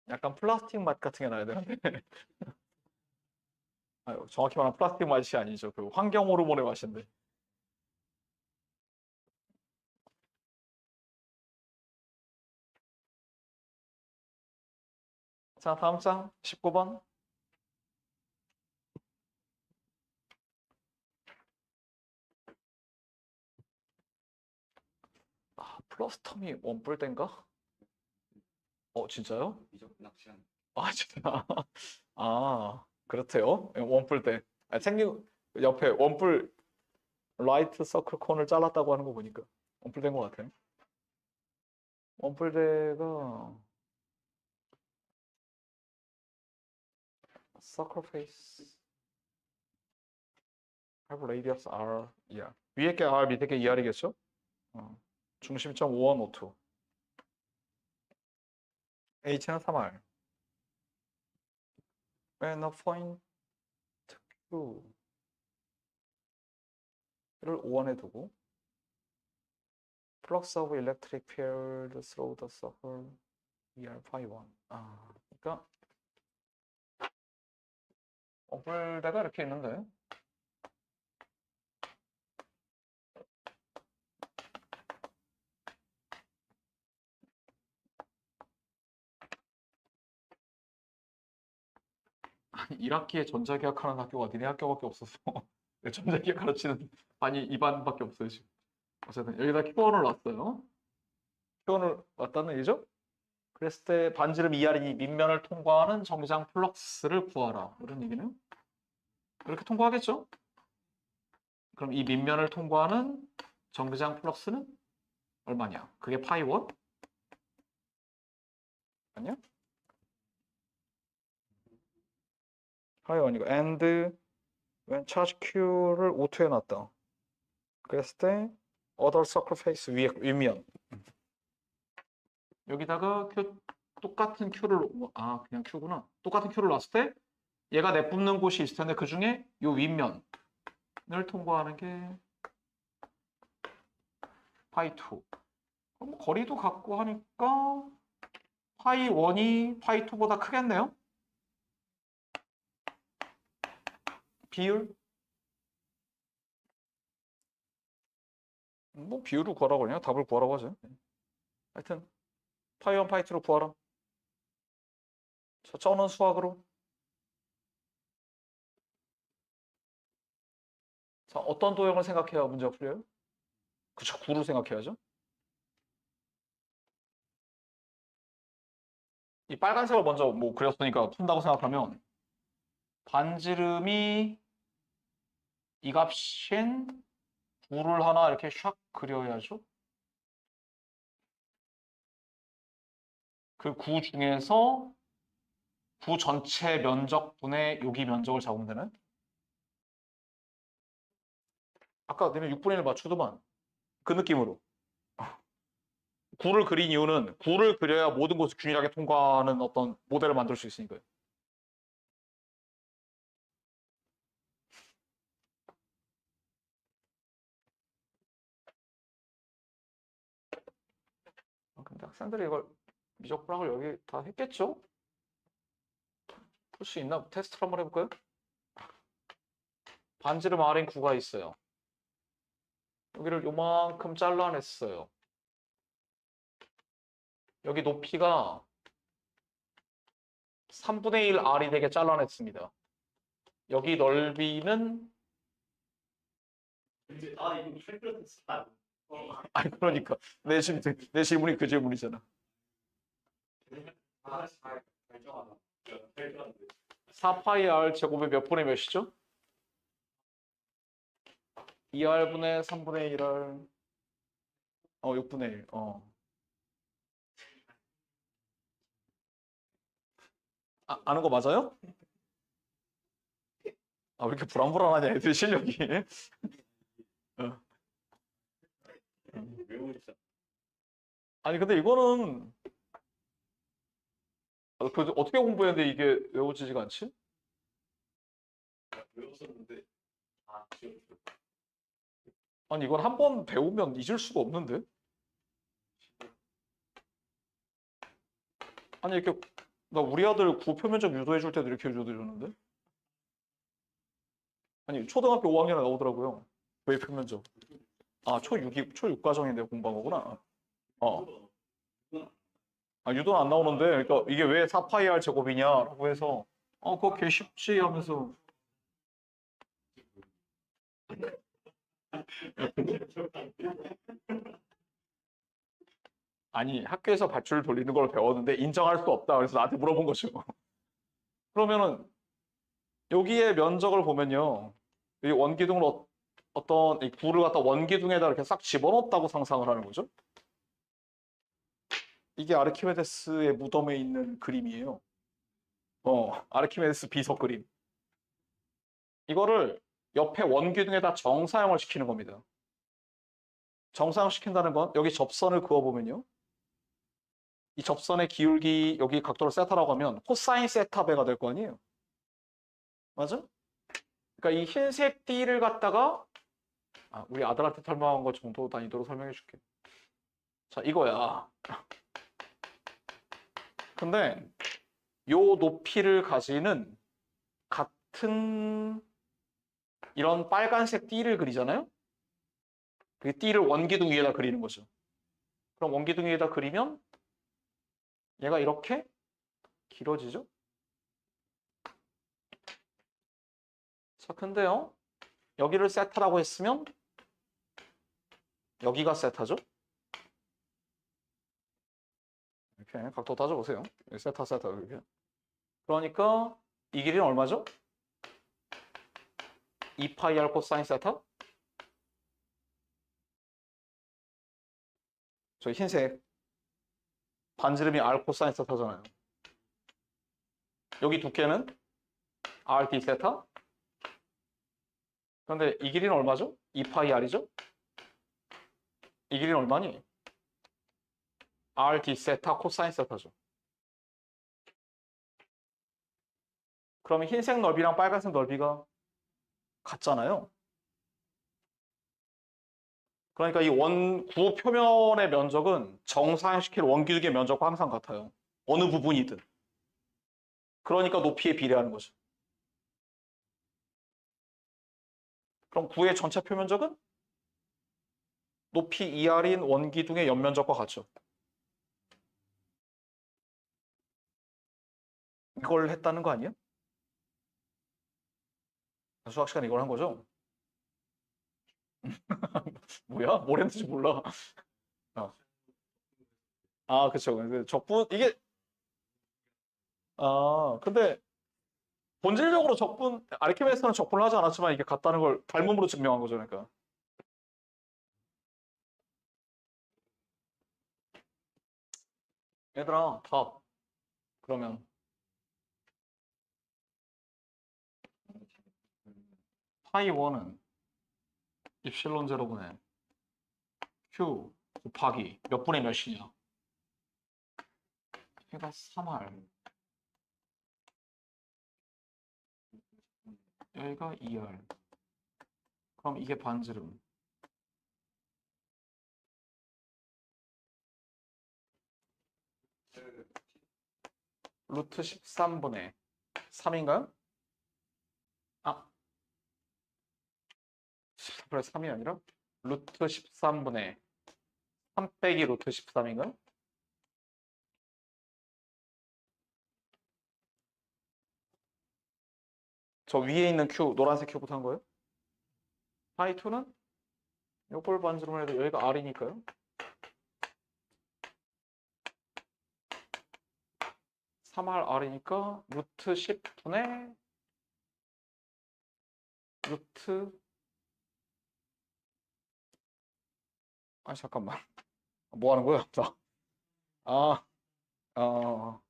약간 플라스틱 맛 같은 게 나야 되는데. 아유, 정확히 말하면 플라스틱 맛이 아니죠. 그 환경 호르몬의 맛인데. 자, 다음 장 19번. 아, 플러스 텀이 원뿔대인가? 진짜요? 낚시한. 아, 진짜. 아, 그렇대요. 원뿔대. 아, 생긴 옆에 원뿔 라이트 서클 콘을 잘랐다고 하는 거 보니까 원뿔대인 것 같아요. 원뿔대가 서클 페이스 have radius r. yeah. 위에 게 r, 밑에 게 2r이겠죠? 중심점 5원 5투. h는 3r. when a point q를 5원에 두고 flux of electric field through the circle er phi 1. 그러니까 원뿔대가 이렇게 있는데 아니, 1학기에 전자기학 하는 학교가 니네 학교밖에 없어서 전자기학 가르치는 반이 2반밖에 없어요 지금. 어쨌든 여기다 Q1을 놨어요. Q1을 놨다는 얘기죠? 그랬을 때 반지름 2R이 밑면을 통과하는 정기장 플럭스를 구하라. 이런 얘기는 이렇게 통과하겠죠? 그럼 이 밑면을 통과하는 정기장 플럭스는 얼마냐? 그게 파이 1? 아니야? 파이 1이고 and when charge Q를 O2에 놨다. 그랬을 때 other surface 위에 윗면 여기다가 똑같은 Q를 그냥 Q구나. 똑같은 Q를 놨을 때 얘가 내뿜는 곳이 있을 텐데 그 중에 이 윗면을 통과하는 게 파이 2. 그럼 거리도 같고 하니까 파이 1이 파이 2보다 크겠네요. 비율? 뭐 비율을 구하라고 그러냐? 답을 구하라고 하죠. 하여튼 파이 1, 파이 2로 구하라. 자, 쩌는 수학으로. 자, 어떤 도형을 생각해야 문제가 풀려요? 그쵸, 구를 생각해야죠. 이 빨간색을 먼저 뭐 그렸으니까 푼다고 생각하면 반지름이 이 값인 구를 하나 이렇게 샥 그려야죠. 그 구 중에서 구 전체 면적분의 여기 면적을 잡으면 되는? 아까 너네 6분의 1 맞추더만. 그 느낌으로. 구를 그린 이유는 구를 그려야 모든 곳을 균일하게 통과하는 어떤 모델을 만들 수 있으니까요. 학생들이 이걸 미적 불학을 여기 다 했겠죠? 풀 수 있나? 테스트를 한번 해볼까요? 반지름 R인 구가 있어요. 여기를 요만큼 잘라냈어요. 여기 높이가 3분의 1 R이 되게 잘라냈습니다. 여기 넓이는 이거 캘큘러스 아니 그러니까 내 질문이 그 질문이잖아. 잘 결정하다. 캘큘러스 4파이 R 제곱의 몇 분의 몇이죠? 2R분의 3분의 1R 6분의 1 아는 거 맞아요? 왜 이렇게 불안불안하냐 애들 실력이. 어. 외우니까 아니 근데 이거는 어떻게 공부했는데 이게 외워지지가 않지? 외웠었는데 지금 아니 이건 한 번 배우면 잊을 수가 없는데? 아니 이렇게 나 우리 아들 구표면적 유도해 줄 때도 이렇게 유도해 줬는데? 아니 초등학교 5학년에 나오더라고요. 왜 표면적? 초6 과정인데 공부한 거구나. 유도는 안 나오는데 그러니까 이게 왜 4파이 R 제곱이냐라고 해서 그거 개 쉽지 하면서 아니 학교에서 밧줄 돌리는 걸 배웠는데 인정할 수 없다 그래서 나한테 물어본 거죠. 그러면은 여기에 면적을 보면요, 이 원기둥을 어떤 이 구를 갖다 원기둥에다 이렇게 싹 집어넣었다고 상상을 하는 거죠. 이게 아르키메데스의 무덤에 있는 그림이에요. 아르키메데스 비석 그림. 이거를 옆에 원기둥에다 정사형을 시키는 겁니다. 정사형 시킨다는 건 여기 접선을 그어보면요, 이 접선의 기울기 여기 각도를 세타라고 하면 코사인 세타 베가 될 거 아니에요. 맞아? 그러니까 이 흰색 띠를 갖다가 우리 아들한테 설명한 거 정도 난이도로 설명해 줄게. 자, 이거야. 근데 요 높이를 가지는 같은 이런 빨간색 띠를 그리잖아요. 그 띠를 원기둥 위에다 그리는 거죠. 그럼 원기둥 위에다 그리면 얘가 이렇게 길어지죠. 자, 근데요, 여기를 세타라고 했으면 여기가 세타죠. 이렇게 각도 따져보세요. 세타 이렇게. 그러니까 이 길이는 얼마죠? 2파이 R 코사인 세타? 저 흰색 반지름이 R 코사인 세타잖아요. 여기 두께는 R D 세타? 그런데 이 길이는 얼마죠? 2파이 R이죠? 이 길이는 얼마니? R D 세타 코사인 세타죠. 그러면 흰색 넓이랑 빨간색 넓이가 같잖아요. 그러니까 이 구 표면의 면적은 정사형시킬 원기둥의 면적과 항상 같아요. 어느 부분이든. 그러니까 높이에 비례하는 거죠. 그럼 구의 전체 표면적은 높이 2R인 원기둥의 옆면적과 같죠. 이걸 했다는 거 아니에요? 수학 시간에 이걸 한 거죠? 뭐야? 뭘 했는지 몰라. 그쵸. 근데 근데 본질적으로 아르키메데스는 적분을 하지 않았지만 이게 같다는 걸 닮음으로 증명한 거죠. 그러니까. 얘들아, 답. 그러면 파이 1은 입실론 제로분의 Q 곱하기 몇 분의 몇이냐? 얘가 3R, 여기가 2R. 그럼 이게 반지름. 루트 13분의 3인가요? 아, 14분의 3이 아니라 루트 13분의 3 빼기 루트 13인가요? 저 위에 있는 q, 노란색 큐부터 한 거예요? 파이 2는 요걸 반지로 해도 여기가 r이니까요. 3r r이니까 루트 10분의 루트 아 잠깐만 뭐 하는 거야? 나 아, 어,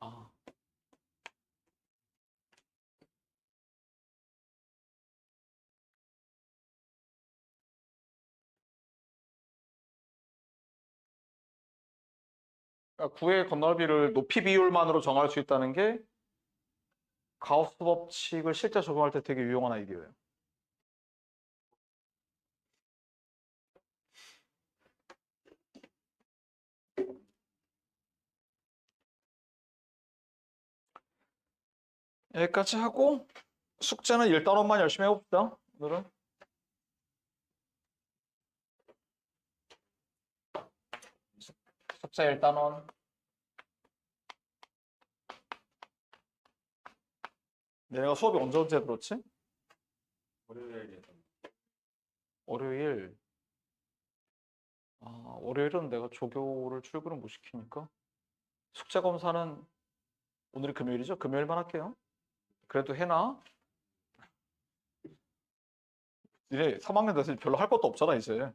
아, 그러니까 구의 건널비를 높이 비율만으로 정할 수 있다는 게 가우스 법칙을 실제 적용할 때 되게 유용한 아이디어예요. 여기까지 하고 숙제는 1단원만 열심히 해봅시다. 오늘은 숙제 1단원 내가 수업이 언제 들었지? 월요일에 월요일. 아, 월요일은 내가 조교를 출근을 못 시키니까 숙제 검사는 오늘이 금요일이죠? 금요일만 할게요. 그래도 해나? 이제 3학년 돼서 별로 할 것도 없잖아 이제.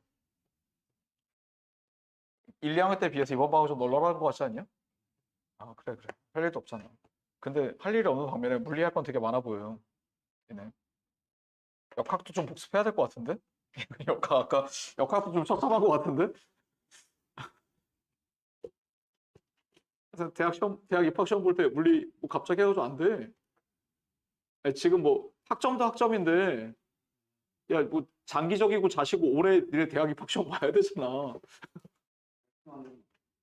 1, 2학년 때 비해서 이번 방은 좀 널널한 것 같지 않냐? 아 그래 할 일도 없잖아. 근데 할 일이 없는 반면에 물리할 건 되게 많아 보여요. 얘네. 역학도 좀 복습해야 될 것 같은데? 역학 아까 역학도 좀 섭섭한 것 같은데? 그래서 대학 입학 시험 볼 때 물리 뭐 갑자기 해가지고 안 돼. 아니, 지금 뭐 학점도 학점인데 야 뭐 장기적이고 자시고 올해 니네 대학 입학 시험 봐야 되잖아.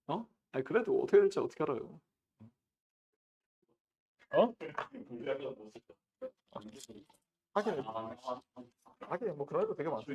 어? 아니 그래도 어떻게 될지 어떻게 알아요? 어? 물리학은 못 쓸 하긴 거. 하긴 뭐 그런 애도 되게 많죠.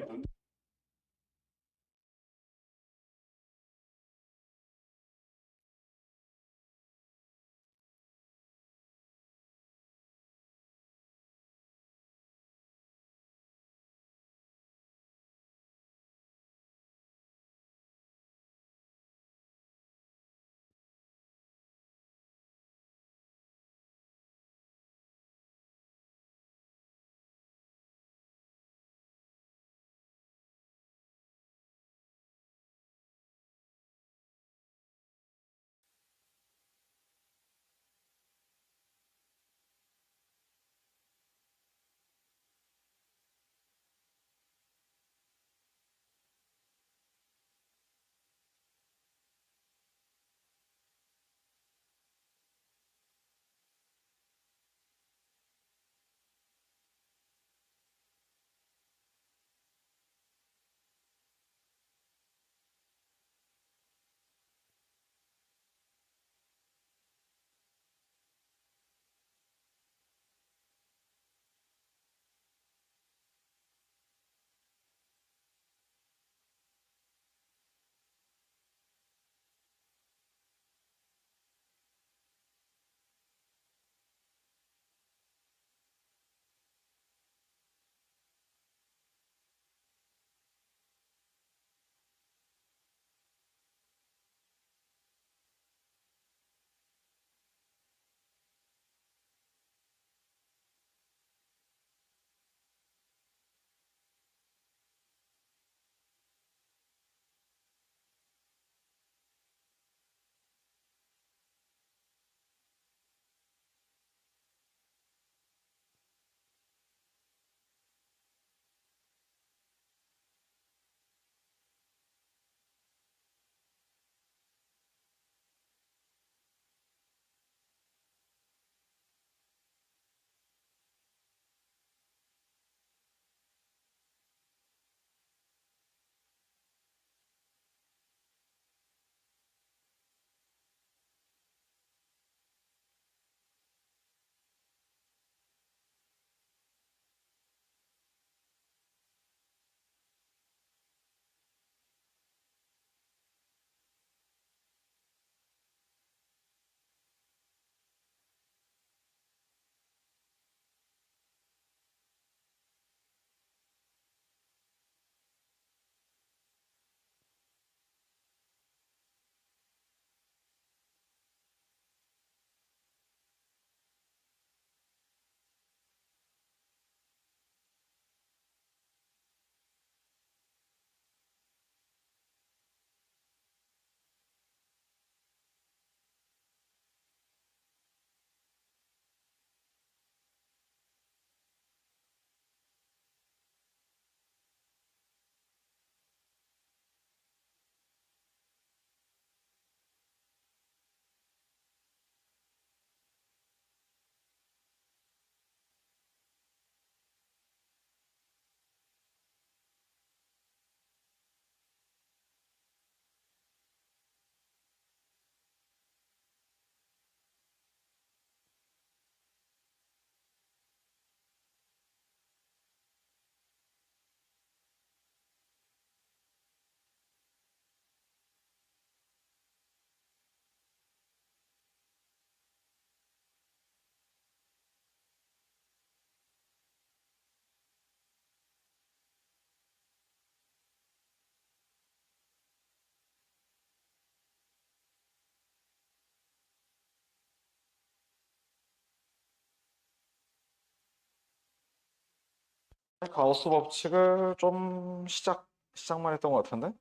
가우스 법칙을 좀 시작만 했던 것 같은데?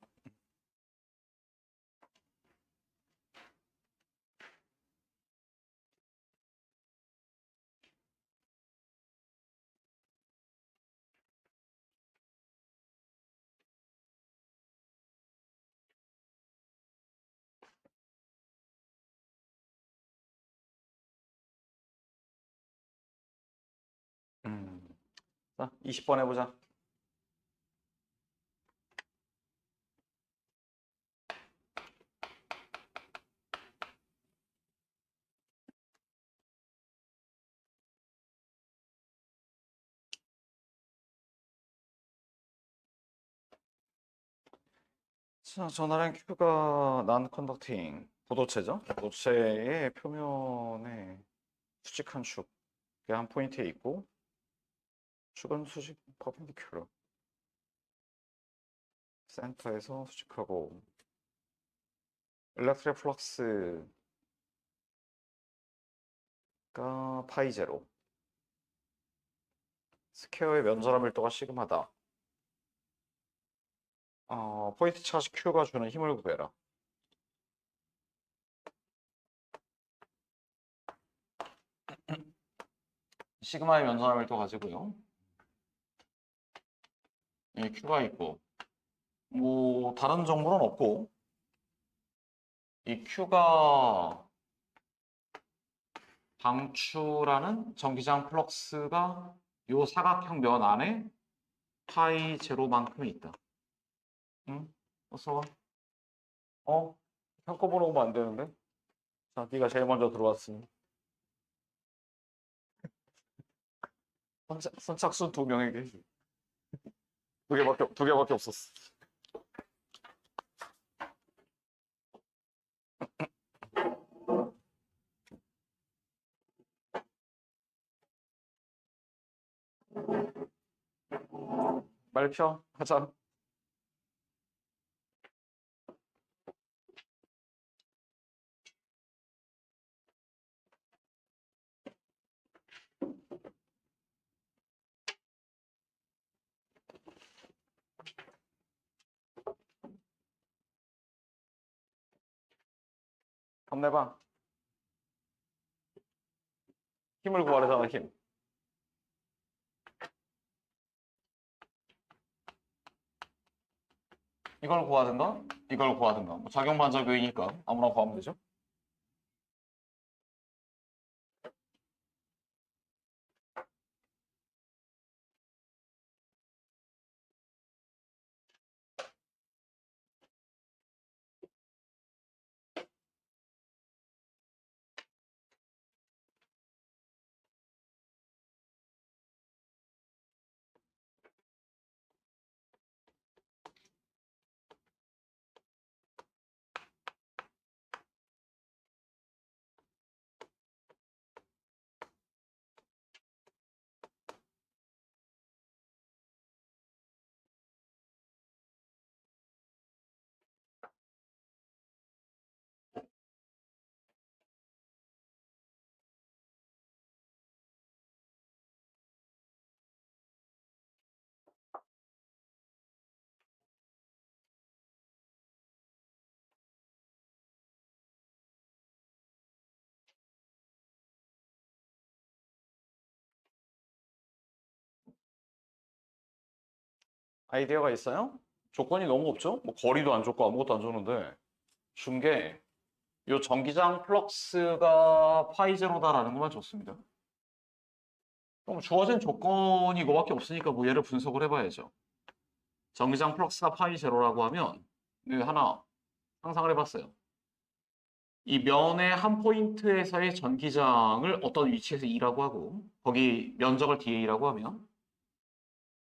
자, 20번 해보자. 자, 전하량 Q가 non-conducting 고도체죠? 고도체의 표면에 수직한 축, 그게 한 포인트에 있고 축은 수직 퍼펜디큘러 센터에서 수직하고 일렉트릭 플럭스가 파이 제로 스퀘어의 면적암 밀도가 시그마다 포인트 차지 Q가 주는 힘을 구해라. 시그마의 면적암 밀도 가지고요. 예, Q가 있고 뭐 다른 정보는 없고 이 Q가 방출하는 전기장 플럭스가 요 사각형 면 안에 파이 제로만큼이 있다. 응? 어서 와. 한꺼번에 오면 안 되는데? 자, 네가 제일 먼저 들어왔으니. 선착순 2명에게 해줘. 두 개밖에 없었어. 빨리 펴. 하자. 한번 내봐. 힘을 구하려잖아, 힘. 이걸 구하든가, 이걸 구하든가. 뭐 작용 반작용이니까 아무나 구하면 되죠. 아이디어가 있어요? 조건이 너무 없죠? 뭐 거리도 안 줬고 아무것도 안 줬는데 준 게 요 전기장 플럭스가 파이 제로다라는 것만 줬습니다. 그럼 주어진 조건이 이거밖에 없으니까 뭐 얘를 분석을 해봐야죠. 전기장 플럭스가 파이 제로라고 하면 하나 상상을 해봤어요. 이 면의 한 포인트에서의 전기장을 어떤 위치에서 E라고 하고 거기 면적을 dA라고 하면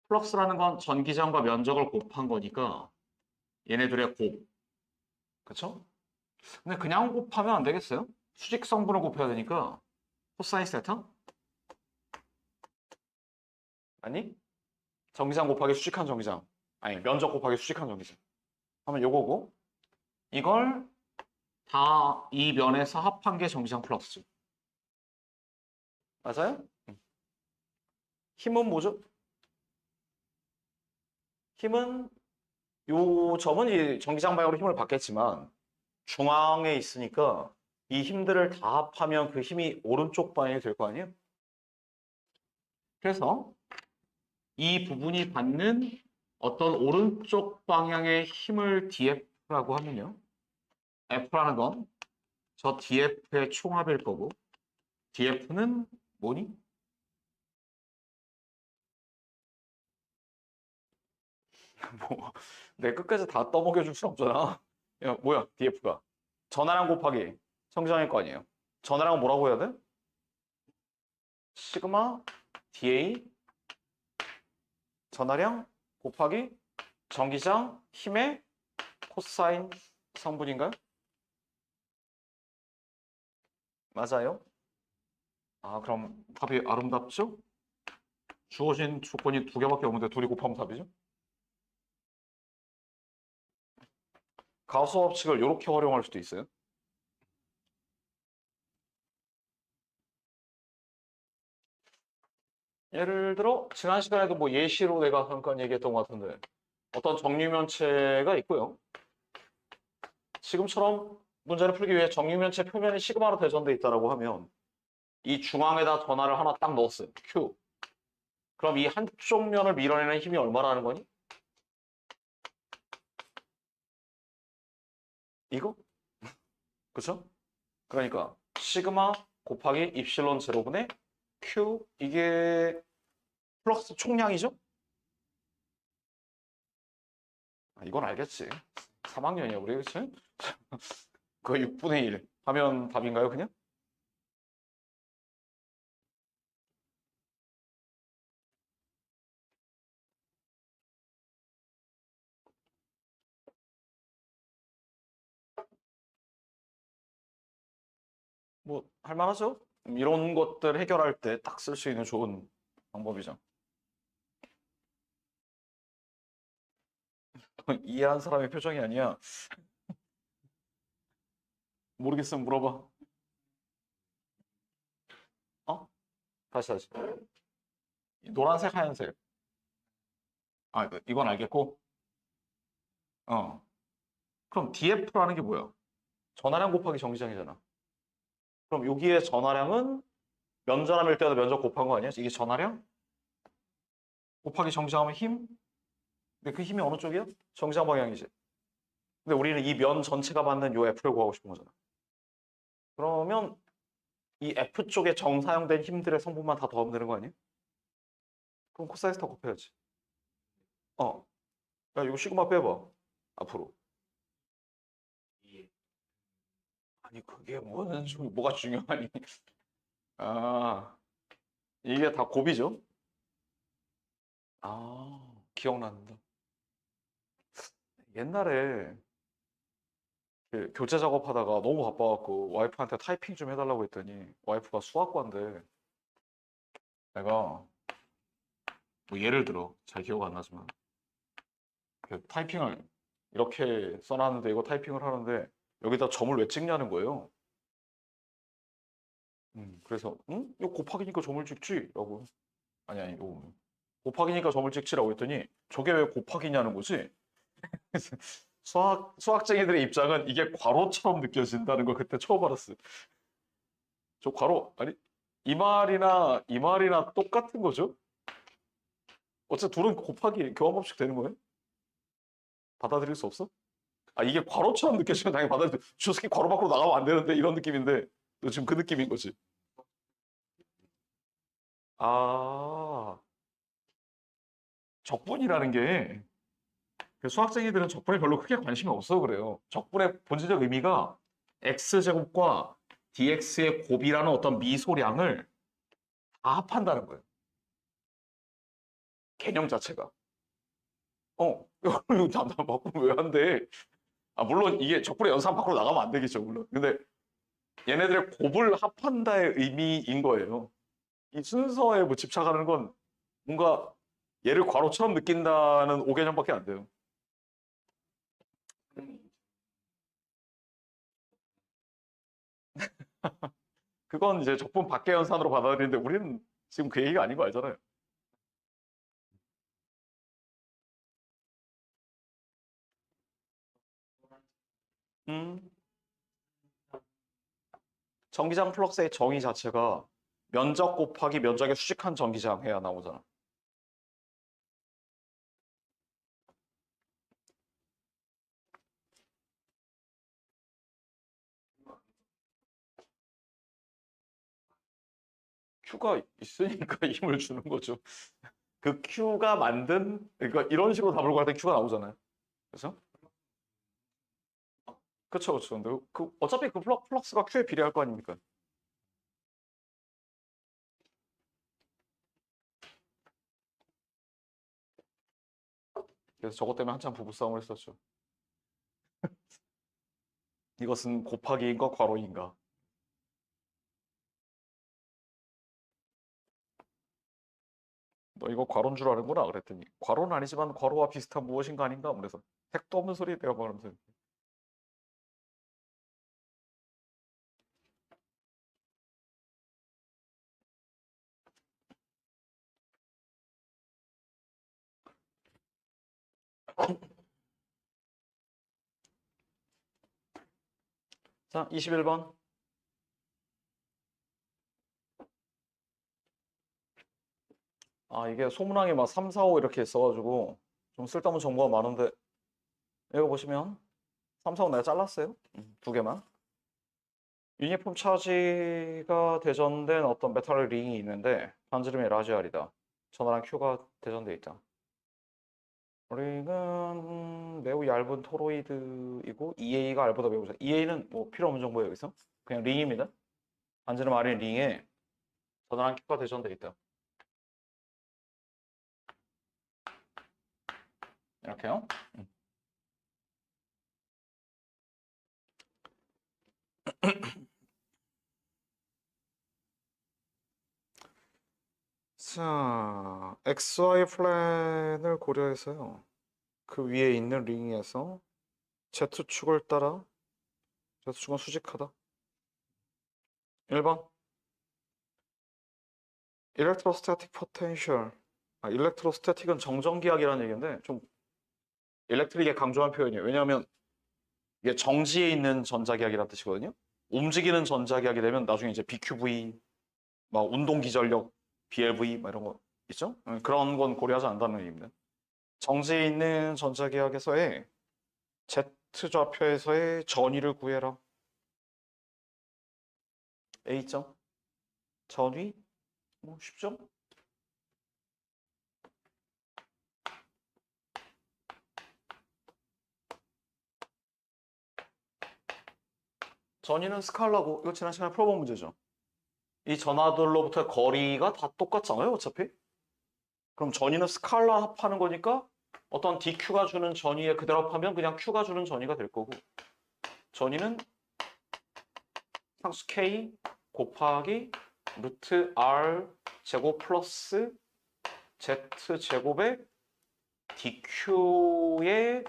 플럭스라는 건 전기장과 면적을 곱한 거니까 얘네들의 곱. 그쵸? 근데 그냥 곱하면 안 되겠어요? 수직 성분을 곱해야 되니까 코사인 세타? 아니? 전기장 곱하기 수직한 전기장. 아니, 면적 곱하기 수직한 전기장. 하면 요거고 이걸 다 이 면에서 합한 게 전기장 플럭스. 맞아요? 힘은 뭐죠? 힘은 요 점은 이 전기장 방향으로 힘을 받겠지만 중앙에 있으니까 이 힘들을 다 합하면 그 힘이 오른쪽 방향이 될 거 아니에요? 그래서 이 부분이 받는 어떤 오른쪽 방향의 힘을 DF라고 하면요. F라는 건 저 DF의 총합일 거고 DF는 뭐니? 뭐, 내 끝까지 다 떠먹여 줄 순 없잖아. 야, 뭐야, DF가. 전하량 곱하기 청정일 거 아니에요. 전하량은 뭐라고 해야 돼? 시그마 DA 전하량 곱하기 전기장 힘의 코사인 성분인가요? 맞아요? 아, 그럼 답이 아름답죠? 주어진 조건이 두 개밖에 없는데 둘이 곱하면 답이죠? 가우스 법칙을 이렇게 활용할 수도 있어요. 예를 들어 지난 시간에도 뭐 예시로 내가 잠깐 얘기했던 것 같은데 어떤 정류면체가 있고요. 지금처럼 문제를 풀기 위해 정류면체 표면이 시그마로 대전돼 있다고 하면 이 중앙에다 전하를 하나 딱 넣었어요. Q. 그럼 이 한쪽 면을 밀어내는 힘이 얼마라는 거니? 이거? 그쵸? 그러니까 시그마 곱하기 입실론 제로분의 Q 이게 플럭스 총량이죠? 아, 이건 알겠지. 3학년이야 우리 그치? 그 6분의 1 하면 답인가요 그냥? 뭐 할만하죠? 이런 것들 해결할 때 딱 쓸 수 있는 좋은 방법이죠. 이해한 사람의 표정이 아니야. 모르겠으면 물어봐. 어? 다시. 노란색, 하얀색. 아, 이건 알겠고. 어. 그럼 DF라는 게 뭐야? 전하량 곱하기 정기장이잖아. 그럼 여기에 전하량은 면전함일 때도 면적 곱한 거 아니야? 이게 전하량? 곱하기 정지하면 힘? 근데 그 힘이 어느 쪽이야? 정지항 방향이지. 근데 우리는 이 면 전체가 받는 요 F를 구하고 싶은 거잖아. 그러면 이 F 쪽에 정사용된 힘들의 성분만 다 더하면 되는 거 아니야? 그럼 코사인 스타 곱해야지. 어. 야, 이거 시그마 빼봐. 앞으로. 아니, 그게 뭐가 중요하니? 아, 이게 다 곱이죠? 아, 기억난다. 옛날에 그 교재 작업하다가 너무 바빠갖고 와이프한테 타이핑 좀 해달라고 했더니 와이프가 수학과인데 내가 뭐 예를 들어 잘 기억 안 나지만 그 타이핑을 이렇게 써놨는데 이거 타이핑을 하는데 여기다 점을 왜 찍냐는 거예요. 그래서 응? 이거 곱하기니까 점을 찍지? 라고. 아니 이거 곱하기니까 점을 찍지라고 했더니 저게 왜 곱하기냐는 거지? 수학쟁이들의 입장은 이게 괄호처럼 느껴진다는 걸 그때 처음 알았어요. 저 괄호 아니 이 말이나 똑같은 거죠? 어차피 둘은 곱하기 교환법칙 되는 거예요? 받아들일 수 없어? 아 이게 괄호처럼 느껴지면 당연히 받아들일 수. 저 새끼 괄호 밖으로 나가면 안 되는데 이런 느낌인데 너 지금 그 느낌인 거지? 아 적분이라는 게 그 수학생이들은 적분에 별로 크게 관심이 없어 그래요. 적분의 본질적 의미가 x제곱과 dx의 곱이라는 어떤 미소량을 다 합한다는 거예요. 개념 자체가. 이거 나 바꾸면 왜 안 돼? 아, 물론 이게 적분의 연산 밖으로 나가면 안 되겠죠, 물론. 근데 얘네들의 곱을 합한다의 의미인 거예요. 이 순서에 뭐 집착하는 건 뭔가 얘를 괄호처럼 느낀다는 오개념밖에 안 돼요. 그건 이제 적분 밖의 연산으로 받아들이는데 우리는 지금 그 얘기가 아닌 거 알잖아요. 음. 전기장 플럭스의 정의 자체가 면적 곱하기 면적의 수직한 전기장 해야 나오잖아. Q가 있으니까 힘을 주는 거죠. 그 Q가 만든, 그러니까 이런 식으로 답을 구할 때 Q가 나오잖아요. 그래서 그쵸, 그쵸. 근데 어차피 그 플럭스가 Q에 비례할 거 아닙니까? 그래서 저것 때문에 한참 부부싸움을 했었죠. 이것은 곱하기인가 괄호인가? 너 이거 괄호인 줄 아는구나 그랬더니 괄호는 아니지만 괄호와 비슷한 무엇인가 아닌가? 그래서 택도 없는 소리 내가 말하면서 자, 21번. 아, 이게 소문항에 막 3, 4, 5 이렇게 있어가지고 좀 쓸데없는 정보가 많은데 이거 보시면 3, 4, 5 내가 잘랐어요. 두 개만. 유니폼 차지가 대전된 어떤 메탈 링이 있는데 반지름이 라지 R이다. 전화랑 Q가 대전돼 있다. 링은 매우 얇은 토로이드이고 EA가 R보다 매우 작아. EA는 뭐 필요 없는 정보예요, 여기서. 그냥 링입니다. 반지름 R인 링에 전화랑 Q가 대전돼 있다. 이렇게요. 자, XY 플랜을 고려해서요. 그 위에 있는 링에서 Z축을 따라 Z축은 수직하다. 1번 일렉트로스태틱 포텐셜. 일렉트로스태틱은 정전기학이라는 얘기인데 좀 일렉트릭에 강조한 표현이에요. 왜냐하면 이게 정지에 있는 전자기학이라는 뜻이거든요. 움직이는 전자기학이 되면 나중에 이제 BQV, 막 운동기전력, BLV 막 이런 거 있죠? 그런 건 고려하지 않는다는 의미입니다. 정지에 있는 전자기학에서의 Z좌표에서의 전위를 구해라. A점 전위 뭐 쉽죠? 전위는 스칼라고 이거 지난 시간에 풀어본 문제죠. 이 전하들로부터 거리가 다 똑같잖아요, 어차피. 그럼 전위는 스칼라 합하는 거니까 어떤 DQ가 주는 전위에 그대로 합하면 그냥 Q가 주는 전위가 될 거고 전위는 상수 K 곱하기 루트 R 제곱 플러스 Z 제곱의 DQ의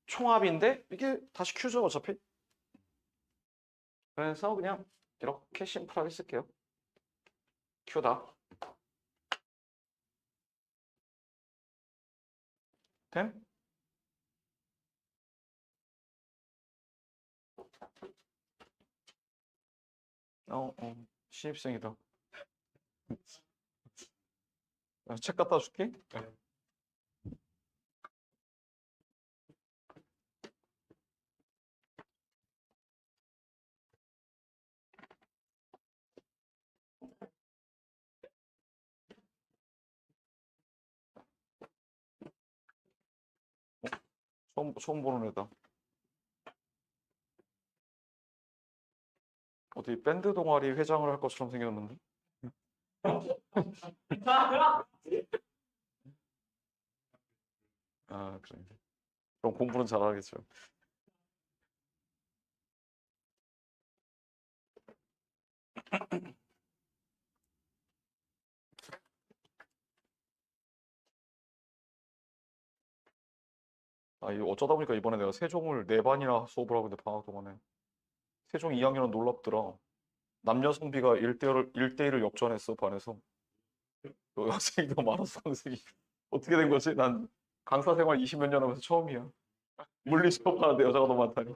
총합인데 이게 다시 Q죠, 어차피. 그래서 그냥 이렇게 심플하게 쓸게요. Q다. 됨? 신입생이다. 책 갖다 줄게. 처음 보는 애다. 어디 밴드 동아리 회장을 할 것처럼 생겼는데? 아, 그래. 그럼 공부는 잘하겠죠. 이거 어쩌다 보니까 이번에 내가 세종을 4반이나 수업을 하고 있는데 방학 동안에. 세종 2학년은 놀랍더라. 남녀 성비가 1대1을 역전했어, 반에서. 학생이 더 많았어, 학생이. 어떻게 된 거지? 난 강사 생활 20몇 년 하면서 처음이야. 물리 수업하는데 여자가 너무 많다니.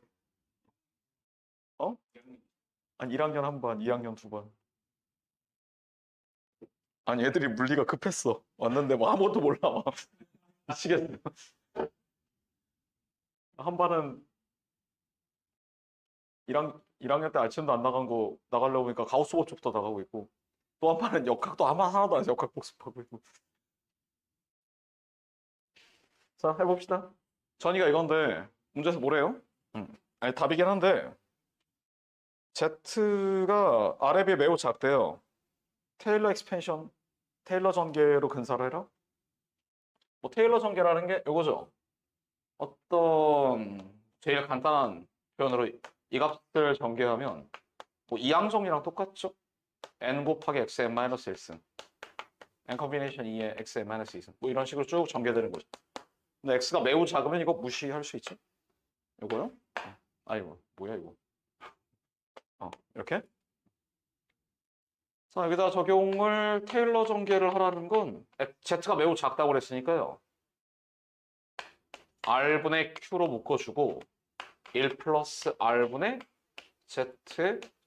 아니 1학년 한 반, 2학년 두 반. 아니 애들이 물리가 급했어. 왔는데 뭐 아무것도 몰라. 막. 미치겠네. 한 반은 1학년 때 아침도 안 나간 거 나가려고 보니까 가우스호 쪽부터 나가고 있고 또 한 반은 역학도 아마 하나도 안 해서 역학 복습하고 있고. 자 해봅시다. 전이가 이건데 문제에서 뭐래요? 아니 답이긴 한데 Z가 R에 비해 매우 작대요. 테일러 익스펜션, 테일러 전개로 근사를 해라? 뭐 테일러 전개라는 게 이거죠. 어떤 제일 간단한 표현으로 이 값을 전개하면 뭐 이항정이랑 똑같죠? n 곱하기 xn-1승 n 컨비네이션 2의 xn-2승 뭐 이런 식으로 쭉 전개되는 거죠. 근데 x가 매우 작으면 이거 무시할 수 있지? 이거요? 아이고 뭐야 이거 이렇게 자 여기다 적용을 테일러 전개를 하라는 건 z가 매우 작다고 그랬으니까요. r분의 q로 묶어주고 1 플러스 r분의 z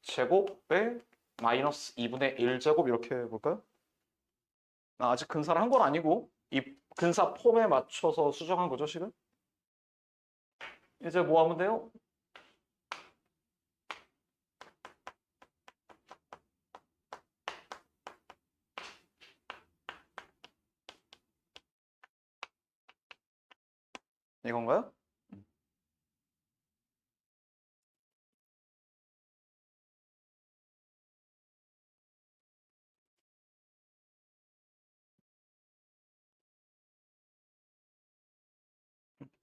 제곱에 마이너스 2분의 1제곱 이렇게 해볼까요? 아직 근사를 한 건 아니고 이 근사 폼에 맞춰서 수정한 거죠 지금? 이제 뭐 하면 돼요? 이건가요?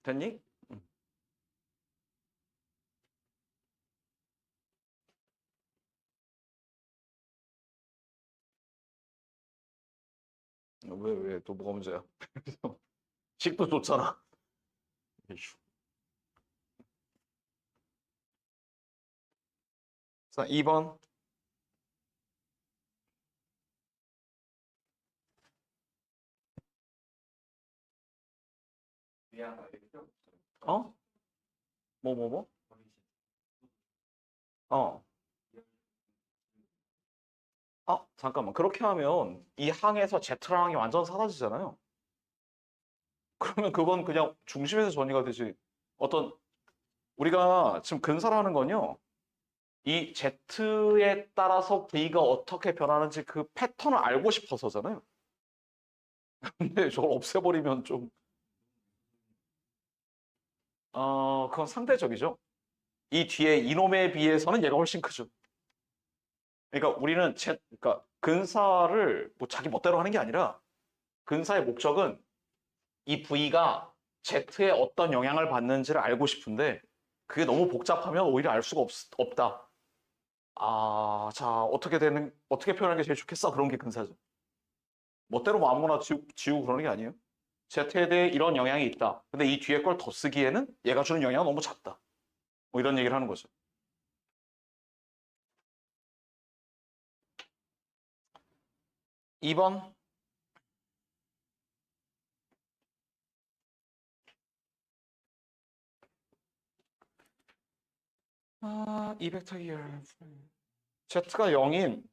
됐니? 왜 또 뭐가 문제야? 식도 좋잖아. 이슈. 자, 2번. 어? 뭐? 어. 잠깐만. 그렇게 하면 이 항에서 Z항이 완전 사라지잖아요. 그러면 그건 그냥 중심에서 전이가 되지. 어떤 우리가 지금 근사라는 건요. 이 Z에 따라서 V가 어떻게 변하는지 그 패턴을 알고 싶어서잖아요. 근데 저걸 없애버리면 좀, 그건 상대적이죠. 이 뒤에 이놈에 비해서는 얘가 훨씬 크죠. 그러니까 우리는 그러니까 근사를 뭐 자기 멋대로 하는 게 아니라 근사의 목적은 이 V가 Z에 어떤 영향을 받는지를 알고 싶은데 그게 너무 복잡하면 오히려 알 수가 없다. 자, 어떻게 표현하는 게 제일 좋겠어? 그런 게 근사죠. 멋대로 뭐 아무거나 지우고 그러는 게 아니에요. Z에 대해 이런 영향이 있다. 근데 이 뒤에 걸 더 쓰기에는 얘가 주는 영향은 너무 작다. 뭐 이런 얘기를 하는 거죠. 2번. 200타기 Z가 0인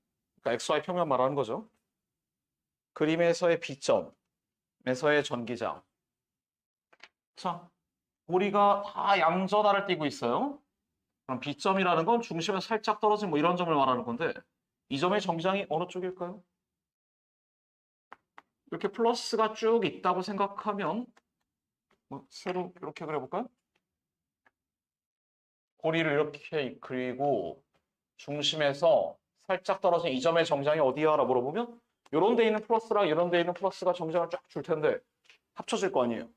그러니까 XY 평면 말하는 거죠. 그림에서의 B점에서의 전기장. 자, 우리가 다 양전하를 띠고 있어요. 그럼 B점이라는 건 중심에서 살짝 떨어진 뭐 이런 점을 말하는 건데 이 점의 전기장이 어느 쪽일까요? 이렇게 플러스가 쭉 있다고 생각하면 뭐 새로 이렇게 그려볼까요? 고리를 이렇게 그리고 중심에서 살짝 떨어진 이 점의 정장이 어디야? 라고 물어보면 이런 데 있는 플러스랑 이런 데 있는 플러스가 정장을 쫙 줄 텐데 합쳐질 거 아니에요.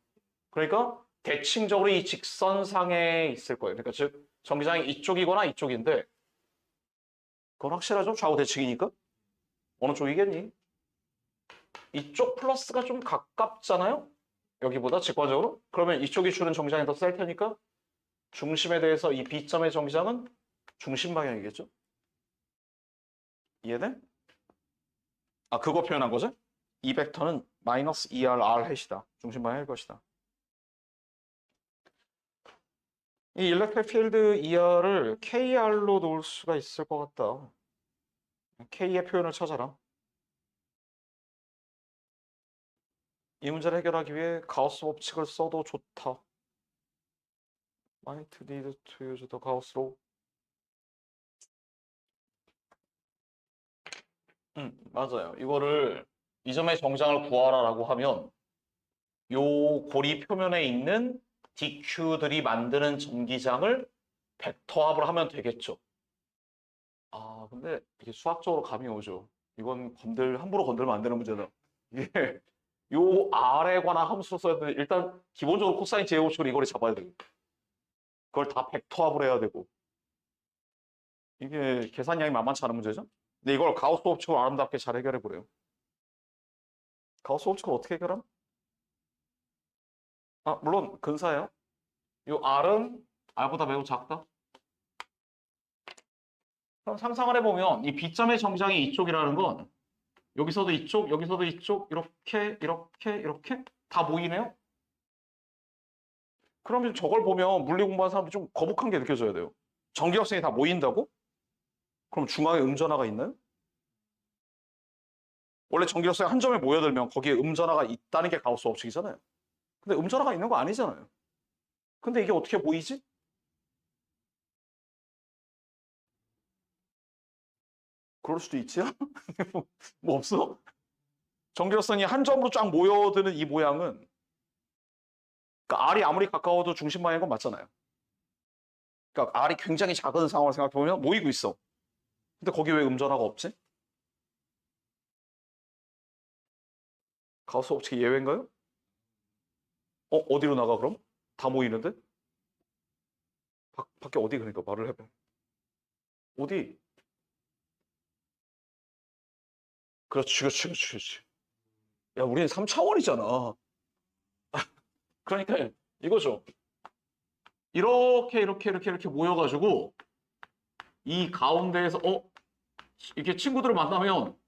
그러니까 대칭적으로 이 직선상에 있을 거예요. 그러니까 즉 정기장이 이쪽이거나 이쪽인데 그건 확실하죠? 좌우 대칭이니까. 어느 쪽이겠니? 이쪽 플러스가 좀 가깝잖아요? 여기보다 직관적으로. 그러면 이쪽이 주는 정기장이 더 셀 테니까 중심에 대해서 이 B점의 정기장은 중심 방향이겠죠? 이해돼? 그거 표현한 거죠? 이 벡터는 마이너스 2R, R 해시다. 중심 방향일 것이다. 이 일렉트릭 필드 ER을 KR로 놓을 수가 있을 것 같다. K의 표현을 찾아라. 이 문제를 해결하기 위해 가우스 법칙을 써도 좋다. Might need to use the Gauss law. 맞아요. 이거를 이 점의 정장을 구하라라고 하면 요 고리 표면에 있는 DQ들이 만드는 전기장을 벡터합을 하면 되겠죠. 아, 근데 이게 수학적으로 감이 오죠. 이건 함부로 건들면 안 되는 문제다. 이게 요 R에 관한 함수로 써야 돼. 일단 기본적으로 코사인 제곱식으로 이거를 잡아야 되고 그걸 다 벡터합을 해야 되고 이게 계산량이 만만치 않은 문제죠. 근데 이걸 가우스 법칙으로 아름답게 잘 해결해 보래요. 가우스 법칙을 어떻게 해결함? 아, 물론 근사해요. 요 R은 R보다 매우 작다. 그럼 상상을 해보면 이 B점의 정장이 이쪽이라는 건 여기서도 이쪽, 여기서도 이쪽, 이렇게, 이렇게, 이렇게 다 모이네요? 그러면 저걸 보면 물리 공부하는 사람들이 좀 거북한 게 느껴져야 돼요. 전기력생이 다 모인다고? 그럼 중앙에 음전하가 있나요? 원래 전기력생이 한 점에 모여들면 거기에 음전하가 있다는 게 가우스 법칙이잖아요. 근데 음전하가 있는 거 아니잖아요. 근데 이게 어떻게 모이지? 그럴 수도 있지? 뭐 없어? 전기력선이 한 점으로 쫙 모여드는 이 모양은 그러니까 R이 아무리 가까워도 중심 방향인 건 맞잖아요. 그러니까 R이 굉장히 작은 상황을 생각해보면 모이고 있어. 근데 거기 왜 음전하가 없지? 가우스 법칙이 예외인가요? 어디로 나가 그럼? 다 모이는데? 밖에 어디 그러니까 말을 해봐. 어디? 그렇지, 그렇지, 그렇지, 그렇지. 야, 우리는 3차원이잖아. 그러니까 이거죠. 이렇게 모여가지고 이 가운데에서 이렇게 친구들을 만나면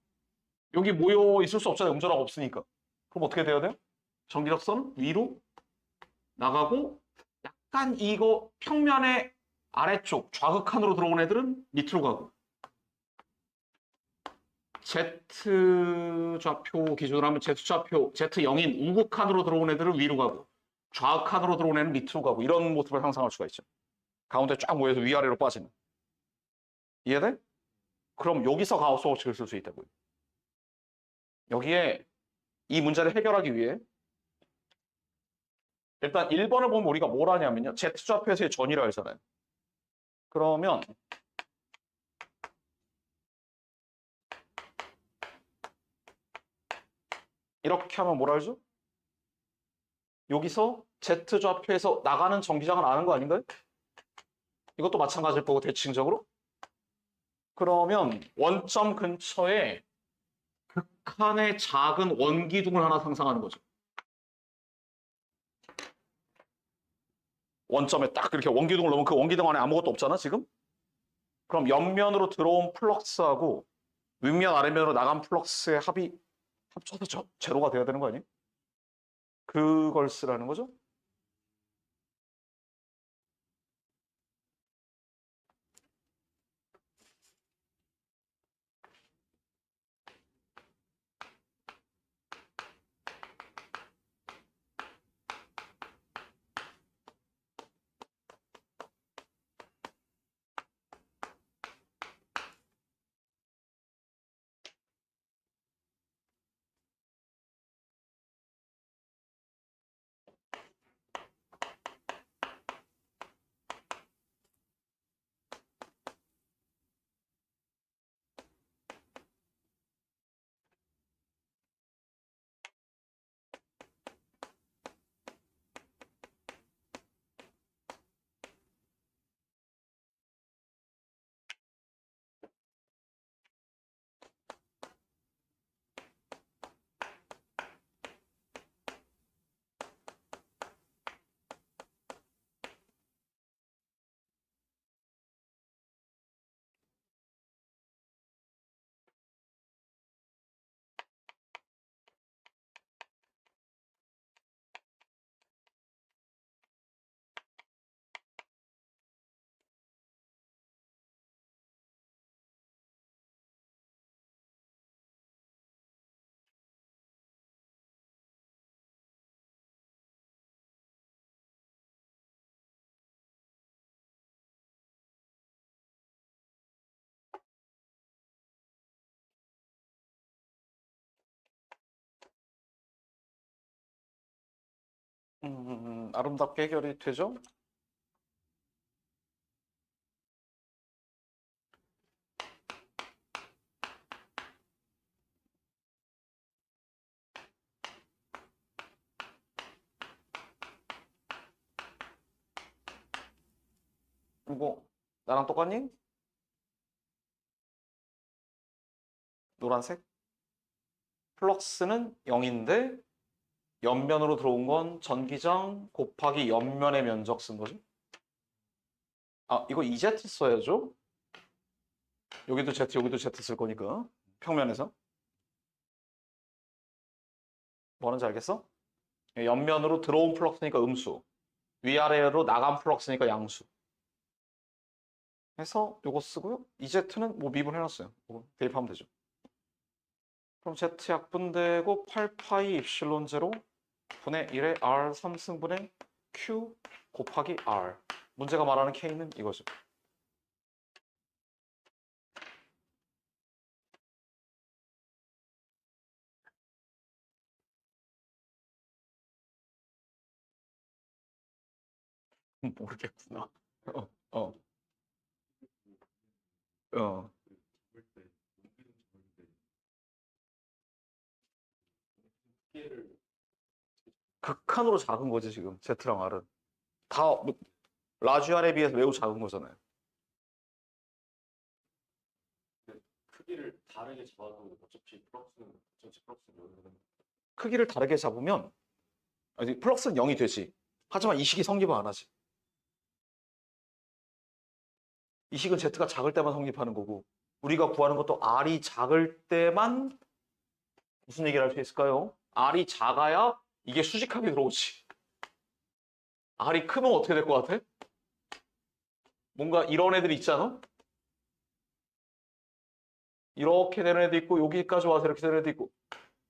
여기 모여 있을 수 없잖아요. 음전하가 없으니까. 그럼 어떻게 돼야 돼요? 전기력선 위로 나가고 약간 이거 평면의 아래쪽 좌극한으로 들어온 애들은 밑으로 가고 Z 좌표 기준으로 하면 Z 좌표 Z0인 우극한으로 들어온 애들은 위로 가고 좌극한으로 들어온 애는 밑으로 가고 이런 모습을 상상할 수가 있죠. 가운데 쫙 모여서 위아래로 빠지는. 이해돼? 그럼 여기서 가우스 법칙을 쓸 수 있다고요. 여기에 이 문제를 해결하기 위해 일단 1번을 보면 우리가 뭘 하냐면요. Z좌표에서의 전이라 하잖아요. 그러면 이렇게 하면 뭐라 하죠? 여기서 Z좌표에서 나가는 전기장을 아는 거 아닌가요? 이것도 마찬가지일 거고 대칭적으로. 그러면 원점 근처에 극한의 작은 원기둥을 하나 상상하는 거죠. 원점에 딱 이렇게 원기둥을 넣으면 그 원기둥 안에 아무것도 없잖아 지금? 그럼 옆면으로 들어온 플럭스하고 윗면 아래면으로 나간 플럭스의 합이 합쳐서 제로가 돼야 되는 거 아니에요? 그걸 쓰라는 거죠. 아름답게 해결이 되죠? 이거 나랑 똑같니? 노란색? 플럭스는 0인데 옆면으로 들어온 건 전기장 곱하기 옆면의 면적 쓴 거죠? 아, 이거 EZ 써야죠? 여기도 Z, 여기도 Z 쓸 거니까 평면에서 뭐 하는지 알겠어? 옆면으로 들어온 플럭스니까 음수, 위아래로 나간 플럭스니까 양수 해서 요거 쓰고요. EZ는 뭐 미분해놨어요. 이거 대입하면 되죠. 그럼 Z 약분되고 8파이 입실론 제로 분의 1의 R 3승분의 Q 곱하기 R. 문제가 말하는 K는 이거죠. 모르겠구나. 어, 어, 어. 극한으로 작은 거지 지금 Z랑 R은. 다 라지 R에 비해서 매우 작은 거잖아요. 크기를 다르게 잡아도 어차피 플럭스는 전체 플럭스는 여기는 크기를 다르게 잡으면 아니, 플럭스는 0이 되지. 하지만 이 식이 성립을 안 하지. 이 식은 Z가 작을 때만 성립하는 거고 우리가 구하는 것도 R이 작을 때만 무슨 얘기를 할 수 있을까요? R이 작아야 이게 수직하게 들어오지. R이 크면 어떻게 될 것 같아? 뭔가 이런 애들이 있잖아? 이렇게 되는 애도 있고 여기까지 와서 이렇게 되는 애도 있고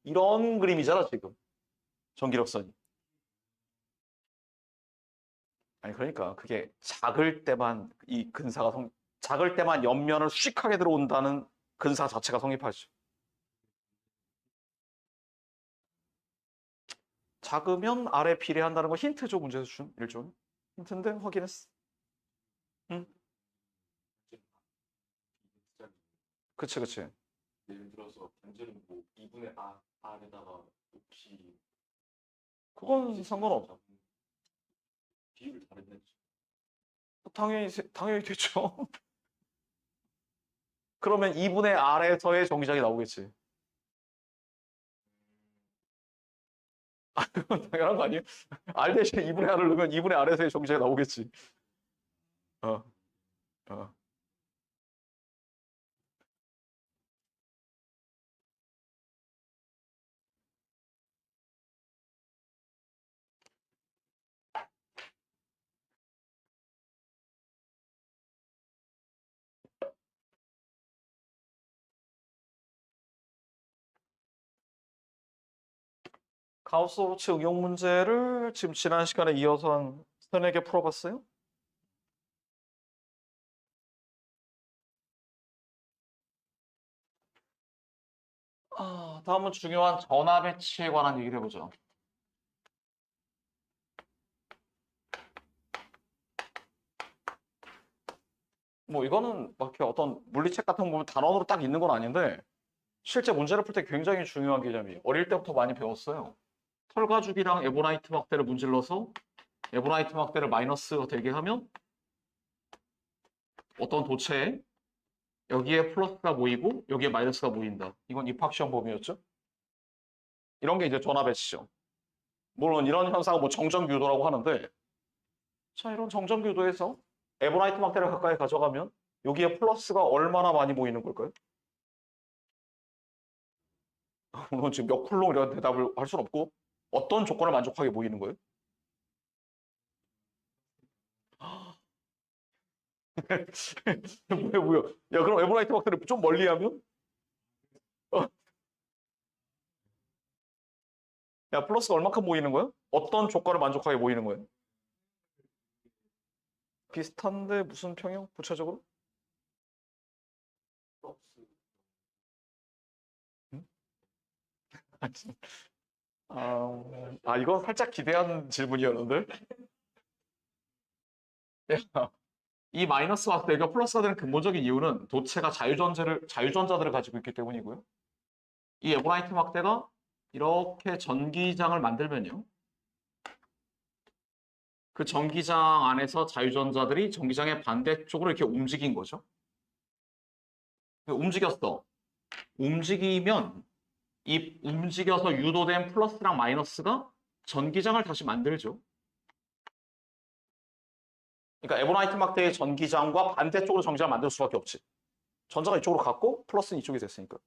이런 그림이잖아 지금 전기력선이. 아니 그러니까 그게 작을 때만 이 근사가 작을 때만 옆면을 수직하게 들어온다는 근사 자체가 성립하죠. 작으면 아래 비례한다는 거 힌트죠 문제에서 준 일종 힌트인데 확인했어. 응, 그치 그치. 예를 들어서 반지름 뭐 2분의 R에다가 높이 그건 상관없어. 비율을 다르네. 당연히 되죠. 그러면 2분의 R에서의 정기장이 나오겠지. 그건 당연한 거 아니에요? R 대신에 2분의 R을 넣으면 2분의 R에서의 정기장이 나오겠지. 어, 어. 가우스-오르츠 응용 문제를 지금 지난 시간에 이어서 한 서너 개 풀어봤어요? 다음은 중요한 전압 배치에 관한 얘기를 해보죠. 뭐 이거는 막 이렇게 어떤 물리책 같은 거 보면 단원으로 딱 있는 건 아닌데 실제 문제를 풀 때 굉장히 중요한 개념이에요. 어릴 때부터 많이 배웠어요. 털가죽이랑 에보나이트 막대를 문질러서 에보나이트 막대를 마이너스가 되게 하면 어떤 도체에 여기에 플러스가 모이고 여기에 마이너스가 모인다. 이건 입학시험 범위였죠. 이런 게 이제 전압 배치죠. 물론 이런 현상은 뭐 정전규도라고 하는데 자 이런 정전규도에서 에보나이트 막대를 가까이 가져가면 여기에 플러스가 얼마나 많이 모이는 걸까요? 물론 지금 몇 쿨롱이라는 대답을 할 수는 없고 어떤 조건을 만족하게 모이는 거예요? 뭐야? 야 그럼 에보나이트 막대를 좀 멀리하면? 어, 야 플러스가 얼마큼 모이는 거야? 어떤 조건을 만족하게 모이는 거예요? 비슷한데 무슨 평형? 구체적으로? 플럭스 응? 이건 살짝 기대한 질문이었는데. 이 마이너스 왔을 때 이거 플러스가 되는 근본적인 이유는 도체가 자유전자들을 가지고 있기 때문이고요. 이 에보나이트 막대가 이렇게 전기장을 만들면요. 그 전기장 안에서 자유전자들이 전기장의 반대쪽으로 이렇게 움직인 거죠. 움직였어. 움직이면 이 움직여서 유도된 플러스랑 마이너스가 전기장을 다시 만들죠. 그러니까 에보나이트 막대의 전기장과 반대쪽으로 전기장을 만들 수밖에 없지. 전자가 이쪽으로 갔고 플러스는 이쪽이 됐으니까.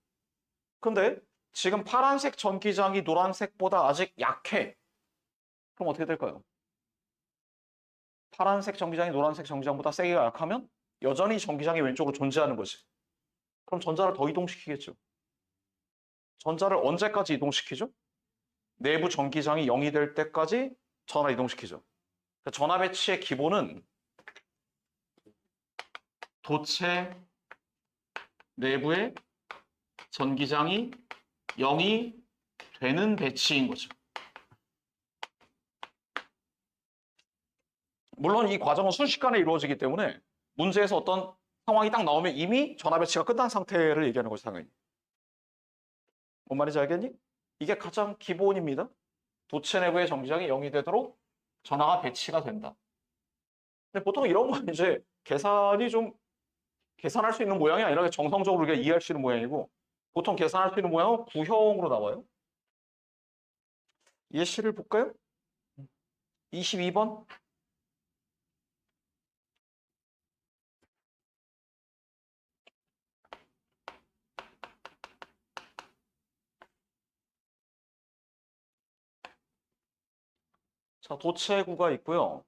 근데 지금 파란색 전기장이 노란색보다 아직 약해. 그럼 어떻게 될까요? 파란색 전기장이 노란색 전기장보다 세게 약하면 여전히 전기장이 왼쪽으로 존재하는 거지. 그럼 전자를 더 이동시키겠죠. 전자를 언제까지 이동시키죠? 내부 전기장이 0이 될 때까지 전화 이동시키죠. 전화 배치의 기본은 도체 내부의 전기장이 0이 되는 배치인 거죠. 물론 이 과정은 순식간에 이루어지기 때문에 문제에서 어떤 상황이 딱 나오면 이미 전화 배치가 끝난 상태를 얘기하는 거죠, 당연히. 뭔 말인지 알겠니? 이게 가장 기본입니다. 도체 내부의 전기장이 0이 되도록 전화가 배치가 된다. 근데 보통 이런 건 이제 계산할 수 있는 모양이 아니라 정성적으로 우리가 이해할 수 있는 모양이고, 보통 계산할 수 있는 모양은 구형으로 나와요. 예시를 볼까요? 22번. 자, 도체구가 있고요.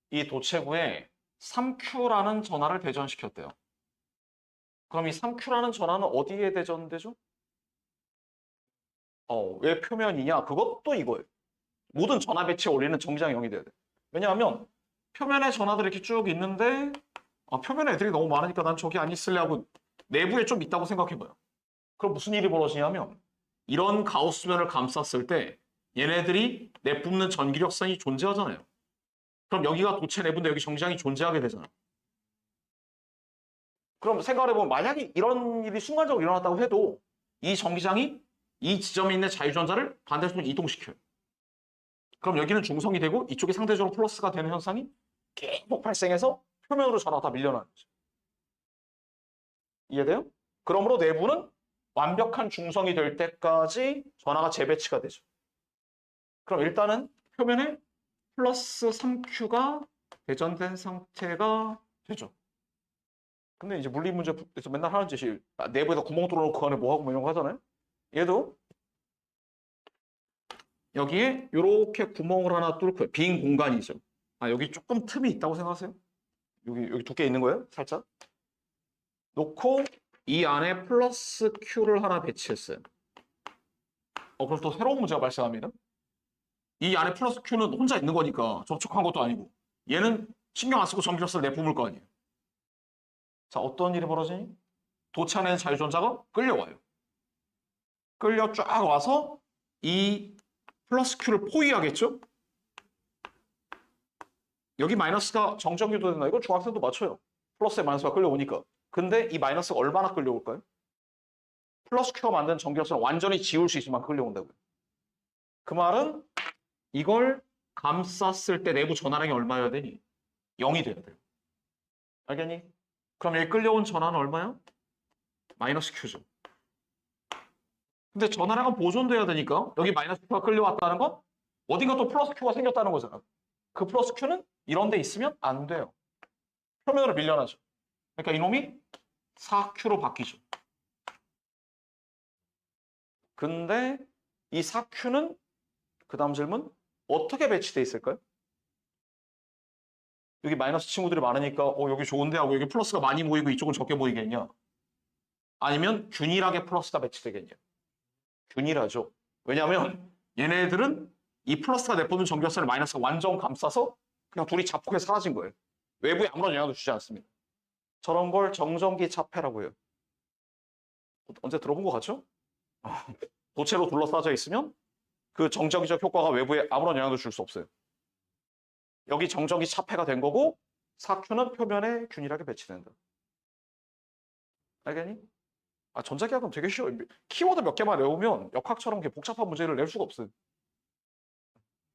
이 도체구에 3Q라는 전하를 대전시켰대요. 그럼 이 3Q라는 전하는 어디에 대전되죠? 왜 표면이냐? 그것도 이거예요. 모든 전하 배치에 올리는 전기장 0이 돼야 돼. 왜냐하면 표면에 전하들이 이렇게 쭉 있는데 표면에 애들이 너무 많으니까 난 저기 안 있을래 하고 내부에 좀 있다고 생각해봐요. 그럼 무슨 일이 벌어지냐면 이런 가우스면을 감쌌을 때 얘네들이 내뿜는 전기력선이 존재하잖아요. 그럼 여기가 도체 내부인데 여기 전기장이 존재하게 되잖아. 그럼 생각해보면 만약에 이런 일이 순간적으로 일어났다고 해도 이 전기장이 이 지점에 있는 자유전자를 반대쪽으로 이동시켜요. 그럼 여기는 중성이 되고 이쪽이 상대적으로 플러스가 되는 현상이 계속 발생해서 표면으로 전화가 다 밀려나는 거죠. 이해돼요? 그러므로 내부는 완벽한 중성이 될 때까지 전화가 재배치가 되죠. 그럼 일단은 표면에 플러스 3Q가 대전된 상태가 되죠. 근데 이제 물리 문제에서 맨날 하는 짓이 내부에다 구멍 뚫어놓고 그 안에 뭐하고 뭐 이런 거 하잖아요. 얘도 여기에 이렇게 구멍을 하나 뚫고요. 빈 공간이죠. 여기 조금 틈이 있다고 생각하세요? 여기 두께 있는 거예요? 살짝. 놓고 이 안에 플러스 Q를 하나 배치했어요. 그럼 또 새로운 문제가 발생합니다. 이 안에 플러스 Q는 혼자 있는 거니까 접촉한 것도 아니고 얘는 신경 안 쓰고 전기력선을 내뿜을 거 아니에요. 자, 어떤 일이 벌어지니? 도체 안에 있는 자유전자가 끌려와요. 끌려 쫙 와서 이 플러스 Q를 포위하겠죠? 여기 마이너스가 정정 유도된다. 이거 중학생도 맞춰요. 플러스에 마이너스가 끌려오니까. 근데 이 마이너스가 얼마나 끌려올까요? 플러스 Q가 만든 전기력선을 완전히 지울 수 있을 만큼 끌려온다고요. 그 말은 이걸 감쌌을 때 내부 전하량이 얼마여야 되니? 0이 돼야 돼요. 알겠니? 그럼 여기 끌려온 전하는 얼마야? 마이너스 Q죠. 근데 전하량은 보존돼야 되니까 여기 마이너스 Q가 끌려왔다는 건 어딘가 또 플러스 Q가 생겼다는 거잖아. 그 플러스 Q는 이런 데 있으면 안 돼요. 표면으로 밀려나죠. 그러니까 이놈이 4Q로 바뀌죠. 근데 이 4Q는 그 다음 질문 어떻게 배치돼 있을까요? 여기 마이너스 친구들이 많으니까 여기 좋은데 하고 여기 플러스가 많이 모이고 이쪽은 적게 모이겠냐? 아니면 균일하게 플러스가 배치되겠냐? 균일하죠. 왜냐하면 얘네들은 이 플러스가 내뿜는 전기력선을 마이너스가 완전 감싸서 그냥 둘이 자폭해 사라진 거예요. 외부에 아무런 영향도 주지 않습니다. 저런 걸 정전기 차폐라고 해요. 언제 들어본 것 같죠? 도체로 둘러싸여 있으면 그 정적이적 효과가 외부에 아무런 영향도 줄 수 없어요. 여기 정적이 차폐가 된 거고 4Q는 표면에 균일하게 배치된다. 알겠니? 아, 전자기하학은 되게 쉬워요. 키워드 몇 개만 외우면 역학처럼 이렇게 복잡한 문제를 낼 수가 없어요.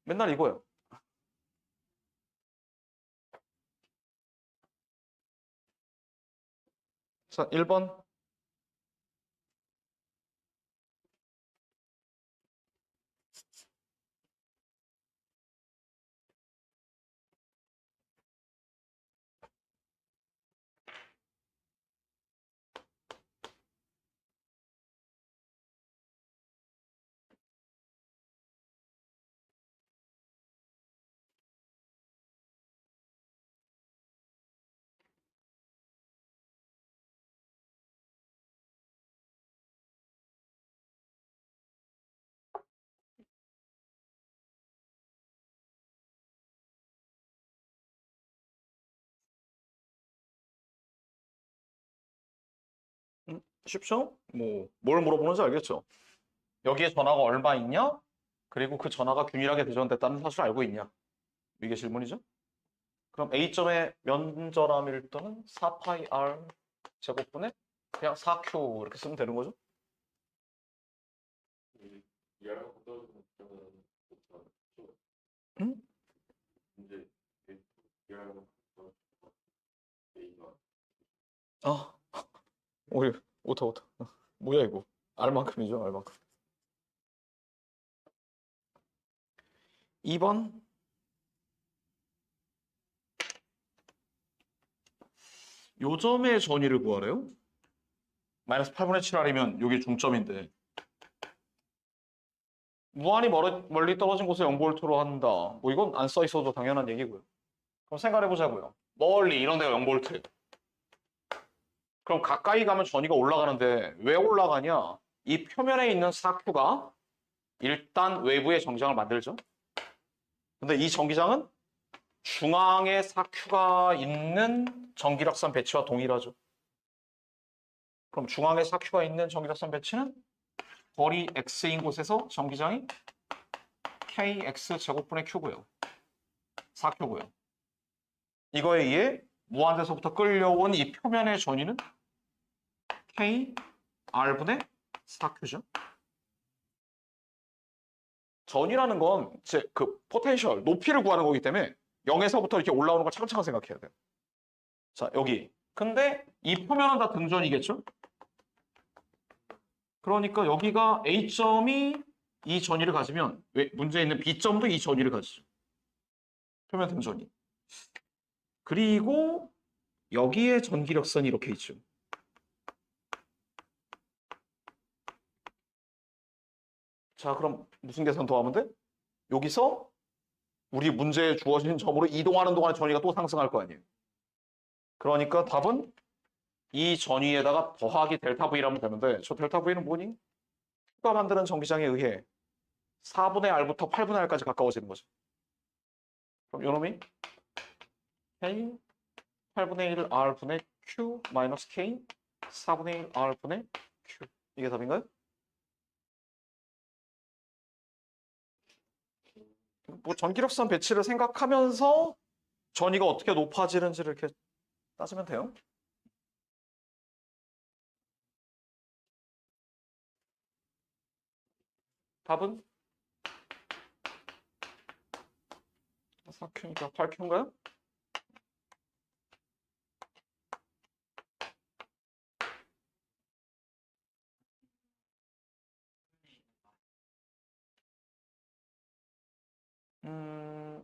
맨날 이거예요. 자, 1번. 쉽죠? 뭘 물어보는지 알겠죠? 여기에 전화가 얼마 있냐? 그리고 그 전화가 균일하게 대전됐다는 사실을 알고 있냐? 이게 질문이죠? 그럼 A점의 면적암 일도는 4파이 R 제곱분의 그냥 4Q 이렇게 쓰면 되는 거죠? 이해하고 떨어지는 거는 못하는 응? 이제 이해하고 떨어지는 A가 아, 우리 오타. 뭐야 이거? 알만큼이죠, 알만큼. 2번. 요점의 전위를 구하래요? 마이너스 8분의 7R이면 이게 중점인데 무한히 멀리 떨어진 곳에 0볼트로 한다. 뭐 이건 안 써 있어도 당연한 얘기고요. 그럼 생각해 보자고요. 멀리 이런 데가 0볼트. 그럼 가까이 가면 전위가 올라가는데 왜 올라가냐? 이 표면에 있는 4Q가 일단 외부의 정기장을 만들죠. 근데 이 정기장은 중앙에 4Q가 있는 전기락산 배치와 동일하죠. 그럼 중앙에 4Q가 있는 전기락산 배치는 거리 X인 곳에서 전기장이 KX 제곱분의 Q고요. 4Q고요. 이거에 의해 무한대에서부터 끌려온 이 표면의 전위는 KR분의 4Q죠. 전위라는 건 이제 그 포텐셜, 높이를 구하는 거기 때문에 0에서부터 이렇게 올라오는 걸 차근차근 생각해야 돼요. 자, 여기. 근데 이 표면은 다 등전이겠죠? 그러니까 여기가 A점이 이 전위를 가지면 문제에 있는 B점도 이 전위를 가지죠. 표면 등전이. 그리고 여기에 전기력선이 이렇게 있죠. 자, 그럼 무슨 계산 더 하면 돼? 여기서 우리 문제에 주어진 점으로 이동하는 동안 전위가 또 상승할 거 아니에요. 그러니까 답은 이 전위에다가 더하기 델타 V라면 되는데 저 델타 V는 뭐니? Q가 만드는 전기장에 의해 4분의 R부터 8분의 R까지 가까워지는 거죠. 그럼 요놈이 K 8분의 1 R분의 Q 마이너스 K 4분의 1 R분의 Q. 이게 답인가요? 뭐 전기력선 배치를 생각하면서 전위가 어떻게 높아지는지를 이렇게 따지면 돼요. 답은 4Q니까 8Q인가요?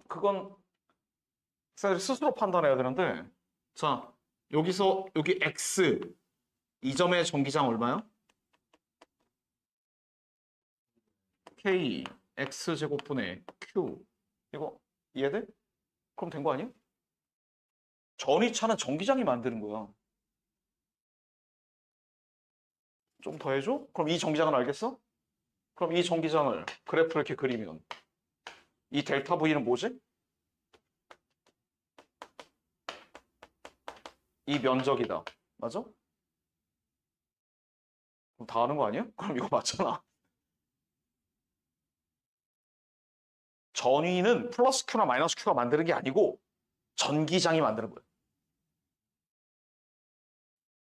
그건 스스로 판단해야 되는데, 자, 여기서 여기 X 이 점의 전기장 얼마요? K X 제곱분의 Q 이거 이해돼? 그럼 된 거 아니야? 전위차는 전기장이 만드는 거야. 좀 더 해줘? 그럼 이 전기장은 알겠어? 그럼 이 전기장을 그래프를 이렇게 그리면 이 델타 V는 뭐지? 이 면적이다. 맞아? 그럼 다 아는 거 아니야? 그럼 이거 맞잖아. 전위는 플러스 Q나 마이너스 Q가 만드는 게 아니고 전기장이 만드는 거예요.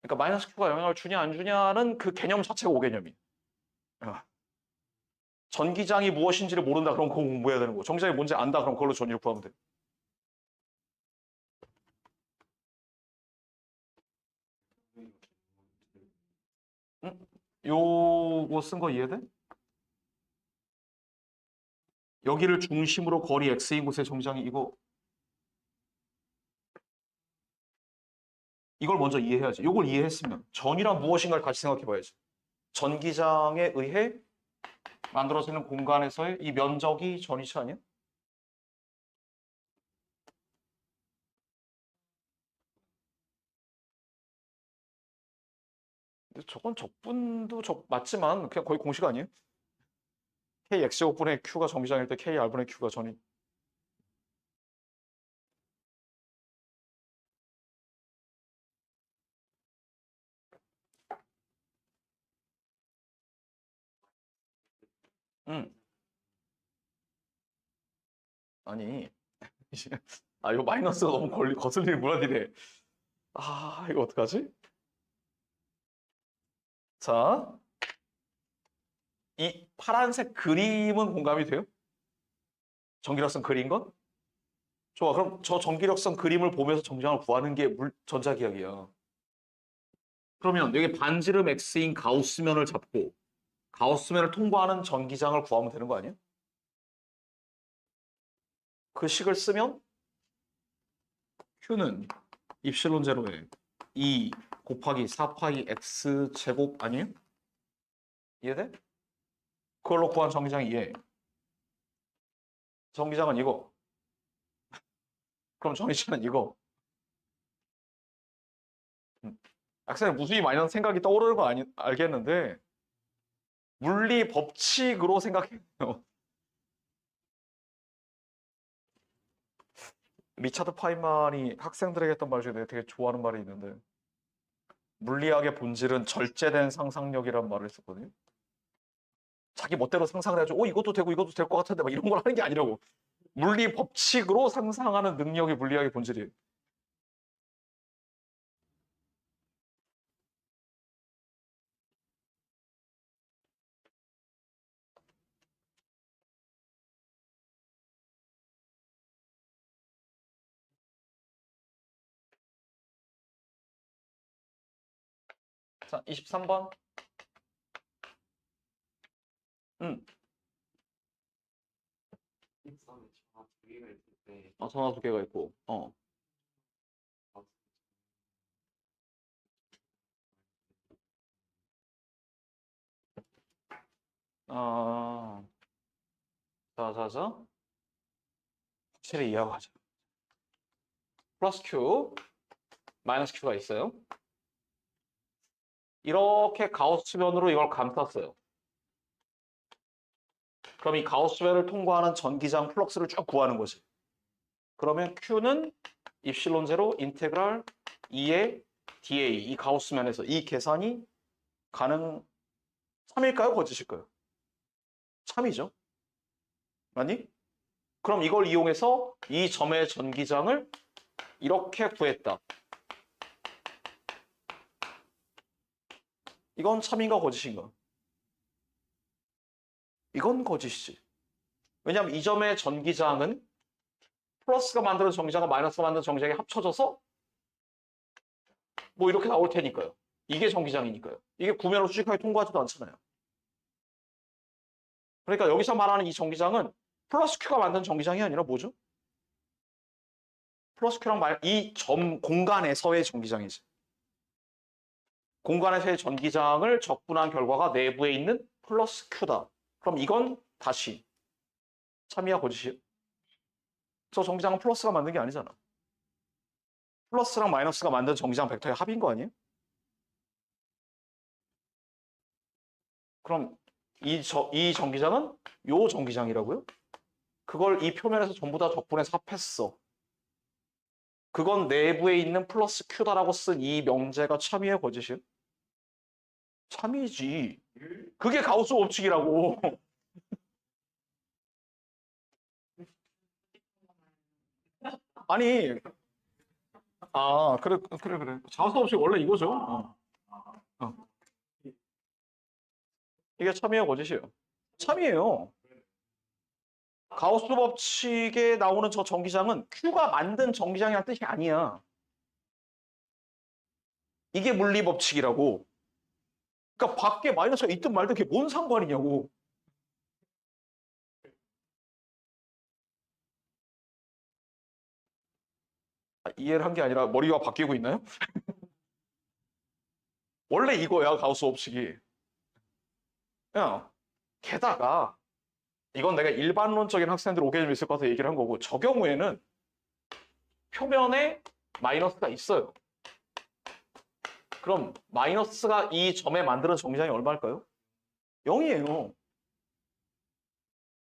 그러니까 마이너스 Q가 영향을 주냐 안 주냐는 그 개념 자체가 오개념이에요. 전기장이 무엇인지를 모른다 그럼 그거 공부해야 되는 거고 전기장이 뭔지 안다 그럼 그걸로 전위를 구하면 돼요. 응? 요거 쓴 거 이해돼? 여기를 중심으로 거리 x인 곳의 정장이 이걸 먼저 이해해야지. 이걸 이해했으면 전이란 무엇인가를 같이 생각해 봐야지. 전기장에 의해 만들어지는 공간에서의 이 면적이 전이치 아니야? 근데 저건 적분도 맞지만 그냥 거의 공식 아니에요? kx제곱분의 q가 전기장일 때 kr분의 q가 전이. 응. 아니. 이거 마이너스가 너무 거슬리는 문화디네. 이거 어떡하지? 자, 이 파란색 그림은 공감이 돼요? 전기력선 그린 건? 좋아. 그럼 저 전기력선 그림을 보면서 정장을 구하는 게 전자기학이야. 그러면 여기 반지름 x인 가우스면을 잡고 가우스면을 통과하는 전기장을 구하면 되는 거 아니야? 그 식을 쓰면 Q는 입실론 제로에 2 곱하기 4파이 x 제곱 아니에요? 이해돼? 그걸로 구한 전기장이 이해. 전기장은 이거. 그럼 전기장은 이거. 학생이 무수히 많이 나는 생각이 떠오르는 건 알겠는데 물리 법칙으로 생각해요. 리차드 파인만이 학생들에게 했던 말 중에 내가 되게 좋아하는 말이 있는데 물리학의 본질은 절제된 상상력이란 말을 했었거든요. 자기 멋대로 상상을 해가지고 이것도 되고 이것도 될 것 같은데 막 이런 걸 하는 게 아니라고. 물리 법칙으로 상상하는 능력이 물리학의 본질이에요. 자, 23번. 식성에 전화 두 개가 있을 때 전화 두 개가 있고. 아, 자. 확실히 이해하고 가자. 플러스 Q, 마이너스 Q가 있어요. 이렇게 가우스면으로 이걸 감쌌어요. 그럼 이 가우스면을 통과하는 전기장 플럭스를 쭉 구하는 거지. 그러면 Q는 입실론 제로 인테그랄 2의 dA 이 가우스면에서 이 계산이 참일까요? 거짓일까요? 참이죠. 아니? 그럼 이걸 이용해서 이 점의 전기장을 이렇게 구했다. 이건 참인가 거짓인가? 이건 거짓이지. 왜냐하면 이 점의 전기장은 플러스가 만드는 전기장과 마이너스가 만드는 전기장이 합쳐져서 뭐 이렇게 나올 테니까요. 이게 전기장이니까요. 이게 구면으로 수직하게 통과하지도 않잖아요. 그러니까 여기서 말하는 이 전기장은 플러스 Q가 만든 전기장이 아니라 뭐죠? 플러스 Q랑 이 점 공간에서의 전기장이지. 공간에서의 전기장을 적분한 결과가 내부에 있는 플러스 Q다. 그럼 이건 다시 참이야 거짓이야? 저 전기장은 플러스가 만든 게 아니잖아. 플러스랑 마이너스가 만든 전기장 벡터의 합인 거 아니에요? 그럼 이 전기장은 요 전기장이라고요? 그걸 이 표면에서 전부 다 적분해서 합했어. 그건 내부에 있는 플러스 Q다라고 쓴 이 명제가 참이에요 거짓이에요? 참이지. 그게 가우스 법칙이라고. 아니, 그래. 자수 없이 원래 이거죠. 어. 이게 참이에요, 거짓이에요? 참이에요. 가우스 법칙에 나오는 저 전기장은 Q가 만든 전기장이라는 뜻이 아니야. 이게 물리 법칙이라고. 그러니까 밖에 마이너스가 있든 말든 그게 뭔 상관이냐고. 이해를 한 게 아니라 머리가 바뀌고 있나요? 원래 이거야, 가우스 법칙이. 야, 게다가 이건 내가 일반론적인 학생들 오개념이 있을 것 같아서 얘기를 한 거고 저 경우에는 표면에 마이너스가 있어요. 그럼 마이너스가 이 점에 만드는 정기장이 얼마일까요? 0이에요.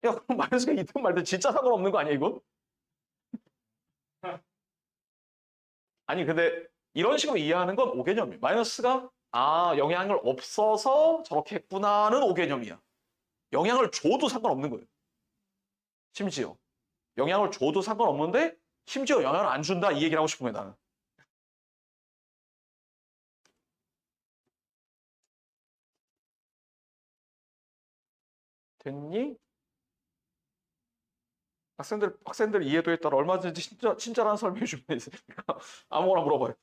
야, 그럼 마이너스가 있든 말든 진짜 상관없는 거 아니야, 이건? 아니, 근데 이런 식으로 이해하는 건 오개념이에요. 마이너스가 영향을 없어서 저렇게 했구나는 오개념이야. 영향을 줘도 상관없는 거예요. 심지어. 영향을 줘도 상관없는데 심지어 영향을 안 준다 이 얘기를 하고 싶은 거예요, 나는. 됐니? 학생들 이해도에 따라 얼마든지 친절한 설명해 주면 있으니까 아무거나 물어봐요.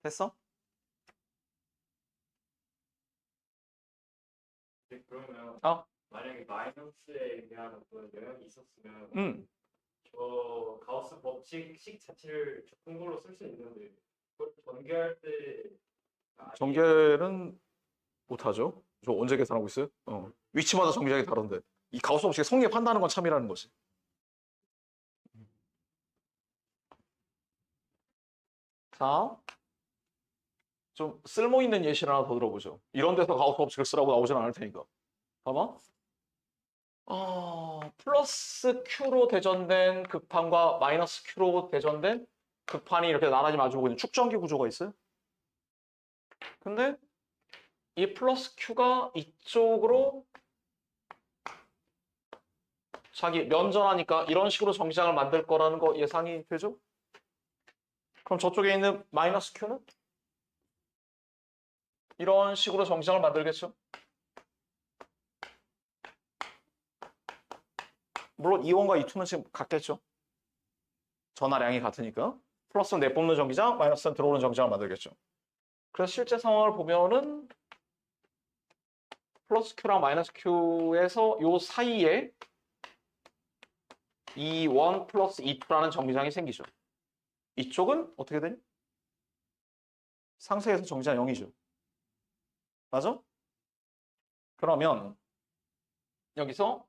됐어? 근데 그러면 어? 만약에 마이너스에 대한 어떤 영향이 있었으면 응. 저 가우스 법칙식 자체를 큰 걸로 쓸 수 있는데 그걸 전개할 때 전개는 못하죠. 저 언제 계산하고 있어요? 위치마다 정기장이 다른데. 이 가우스 법칙에 성립한다는 건 참이라는 거지. 자, 좀 쓸모 있는 예시를 하나 더 들어보죠. 이런 데서 가우스 법칙을 쓰라고 나오진 않을 테니까. 봐봐. 플러스 Q로 대전된 극판과 마이너스 Q로 대전된 극판이 이렇게 나란히 마주보고 있는 축전기 구조가 있어요. 근데 이 플러스 Q가 이쪽으로 자기 면전하니까 이런 식으로 정지장을 만들 거라는 거 예상이 되죠? 그럼 저쪽에 있는 마이너스 Q는 이런 식으로 정지장을 만들겠죠? 물론 E1과 E2는 지금 같겠죠? 전하량이 같으니까. 플러스는 내뿜는 전기장, 마이너스는 들어오는 전기장을 만들겠죠. 그래서 실제 상황을 보면은 플러스 Q랑 마이너스 Q에서 요 사이에 E1 플러스 E2라는 정기장이 생기죠. 이쪽은 어떻게 되니? 상세에서 정기장 0이죠. 맞아? 그러면 여기서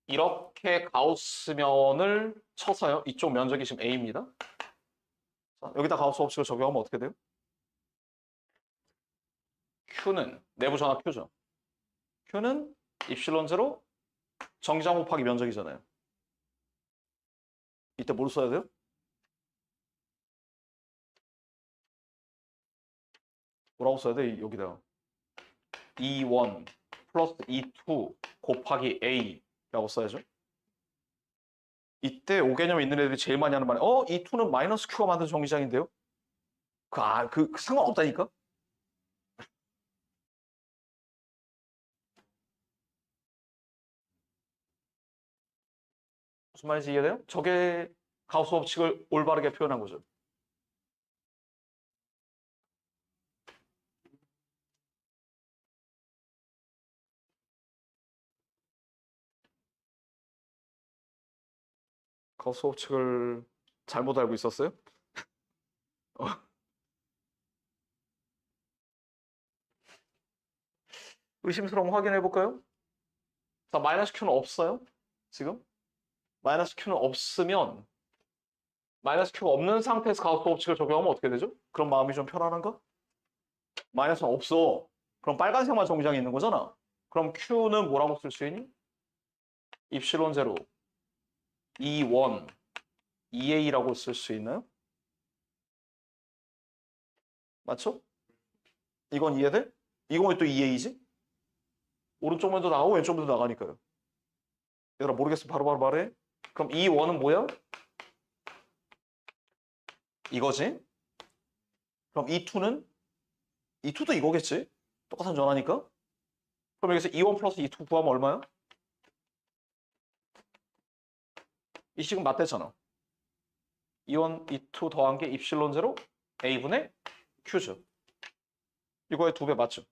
이렇게 가우스면을 쳐서요. 이쪽 면적이 지금 A입니다. 자, 여기다 가우스 법칙을 적용하면 어떻게 돼요? Q는 내부 전압 Q죠. Q는 입실론 제로 정기장 곱하기 면적이잖아요. 이때 뭘 써야 돼요? 뭐라고 써야 돼? 여기다가 E1 플러스 E2 곱하기 A라고 써야죠. 이때 오개념 있는 애들이 제일 많이 하는 말이 E2는 마이너스 Q가 만든 정기장인데요? 그 상관없다니까? 무슨 말인지 이해돼요? 저게 가우스 법칙을 올바르게 표현한 거죠. 가우스 법칙을 잘못 알고 있었어요? 의심스러우면 확인해 볼까요? 자, 마이너스 Q는 없어요? 지금? 마이너스 Q는 없으면 마이너스 Q가 없는 상태에서 가우스 법칙을 적용하면 어떻게 되죠? 그런 마음이 좀 편안한가? 마이너스는 없어. 그럼 빨간색만 정기장이 있는 거잖아. 그럼 Q는 뭐라고 쓸 수 있니? 입실론 제로 E1 EA라고 쓸 수 있나요? 맞죠? 이건 이해돼? 이거 왜 또 2A지? 오른쪽 면도 나가고 왼쪽 면도 나가니까요. 얘들아 모르겠으면 바로바로 말해. 그럼 이 원은 뭐야? 이거지? 그럼 이 2는? 이 2도 이거겠지? 똑같은 전화니까? 그럼 여기서 2원 플러스 2, 2 구하면 얼마야? 이 식은 맞댔잖아. 2원, 2, 2 더한 게 입실론 제로 A분의 Q죠. 이거의 2배 맞죠?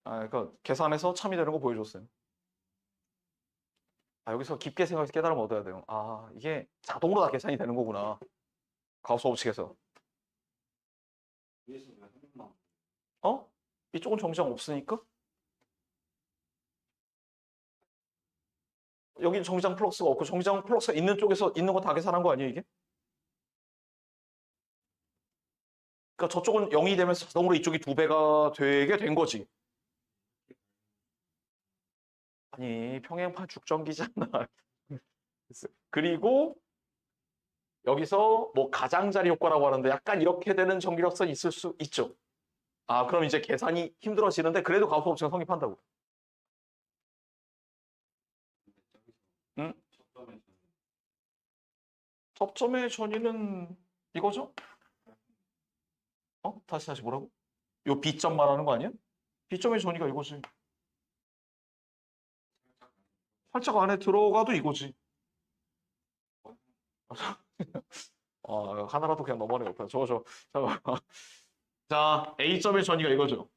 그러니까 계산해서 참이 되는 거 보여줬어요. 여기서 깊게 생각해서 깨달음 얻어야 돼요. 이게 자동으로 다 계산이 되는 거구나. 가우스 법칙에서. 위에서 왜 한 번만 이쪽은 정지장 없으니까? 여긴 정지장 플러스가 없고 정지장 플러스가 있는 쪽에서 있는 거 다 계산한 거 아니에요, 이게? 그러니까 저쪽은 0이 되면서 자동으로 이쪽이 2배가 되게 된 거지. 아니, 평행판 죽전기잖아. 그리고 여기서 뭐 가장자리 효과라고 하는데 약간 이렇게 되는 전기력선 있을 수 있죠. 그럼 이제 계산이 힘들어지는데 그래도 가우스 법칙은 성립한다고. 응? 접점의 전위는 이거죠? 다시 뭐라고? 요 B점 말하는 거 아니야? B점의 전위가 이거지. 살짝 안에 들어가도 이거지. 하나라도 그냥 넘어가는 거 없어요. 잠깐만. 자, A점의 전위가 이거죠.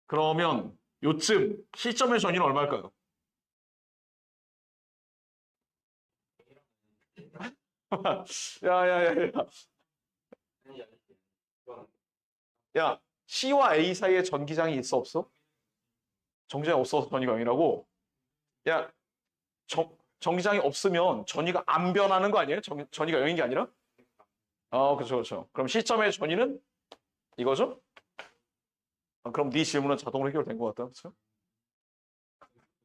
그러면 요쯤 C점의 전위는 얼마일까요? 야야야야. 야, C와 A 사이에 전기장이 있어 없어? 전기장이 없어서 전위가 0이라고? 야, 전기장이 없으면 전위가 안 변하는 거 아니에요? 전위가 0인 게 아니라? 그렇죠, 그렇죠. 그럼 C점의 전위는 이거죠? 그럼 네 질문은 자동으로 해결된 것 같다, 그렇죠?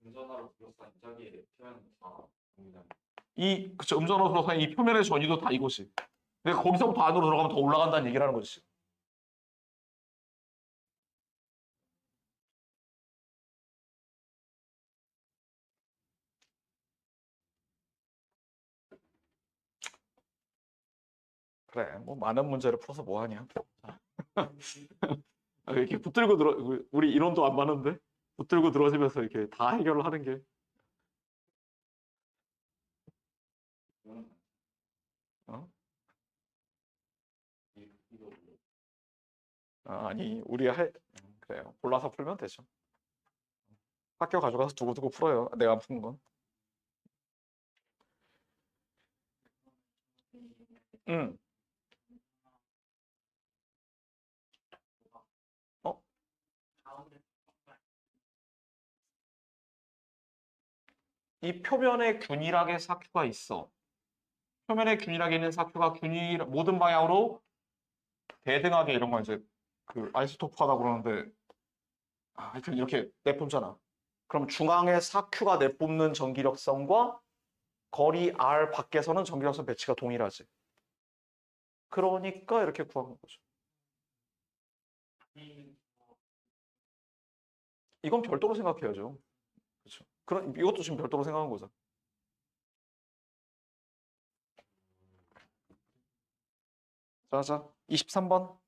음전화로 둘러싼 인자기의 표현 정리장. 그쵸, 음전화 들어서 이 표면의 전위도 다 이것이. 근데 거기서부터 안으로 들어가면 더 올라간다는 얘기를 하는 거지. 그래, 뭐 많은 문제를 풀어서 뭐 하냐. 이렇게 붙들고 우리 이론도 안 많은데 붙들고 들어지면서 이렇게 다 해결을 하는 게. 어? 아니, 그래요. 골라서 풀면 되죠. 학교 가져가서 두고두고 풀어요. 내가 안 푼 건. 응. 어? 이 표면에 균일하게 사큐가 있어. 표면에 균일하게 있는 사큐가 모든 방향으로 대등하게 이런 거 이제 그 아이소토프하다 그러는데 하여튼 이렇게 내뿜잖아. 그럼 중앙에 사큐가 내뿜는 전기력선과 거리 R 밖에서는 전기력선 배치가 동일하지. 그러니까 이렇게 구하는 거죠. 이건 별도로 생각해야죠. 그렇죠. 이것도 지금 별도로 생각한 거죠. 자, 23번.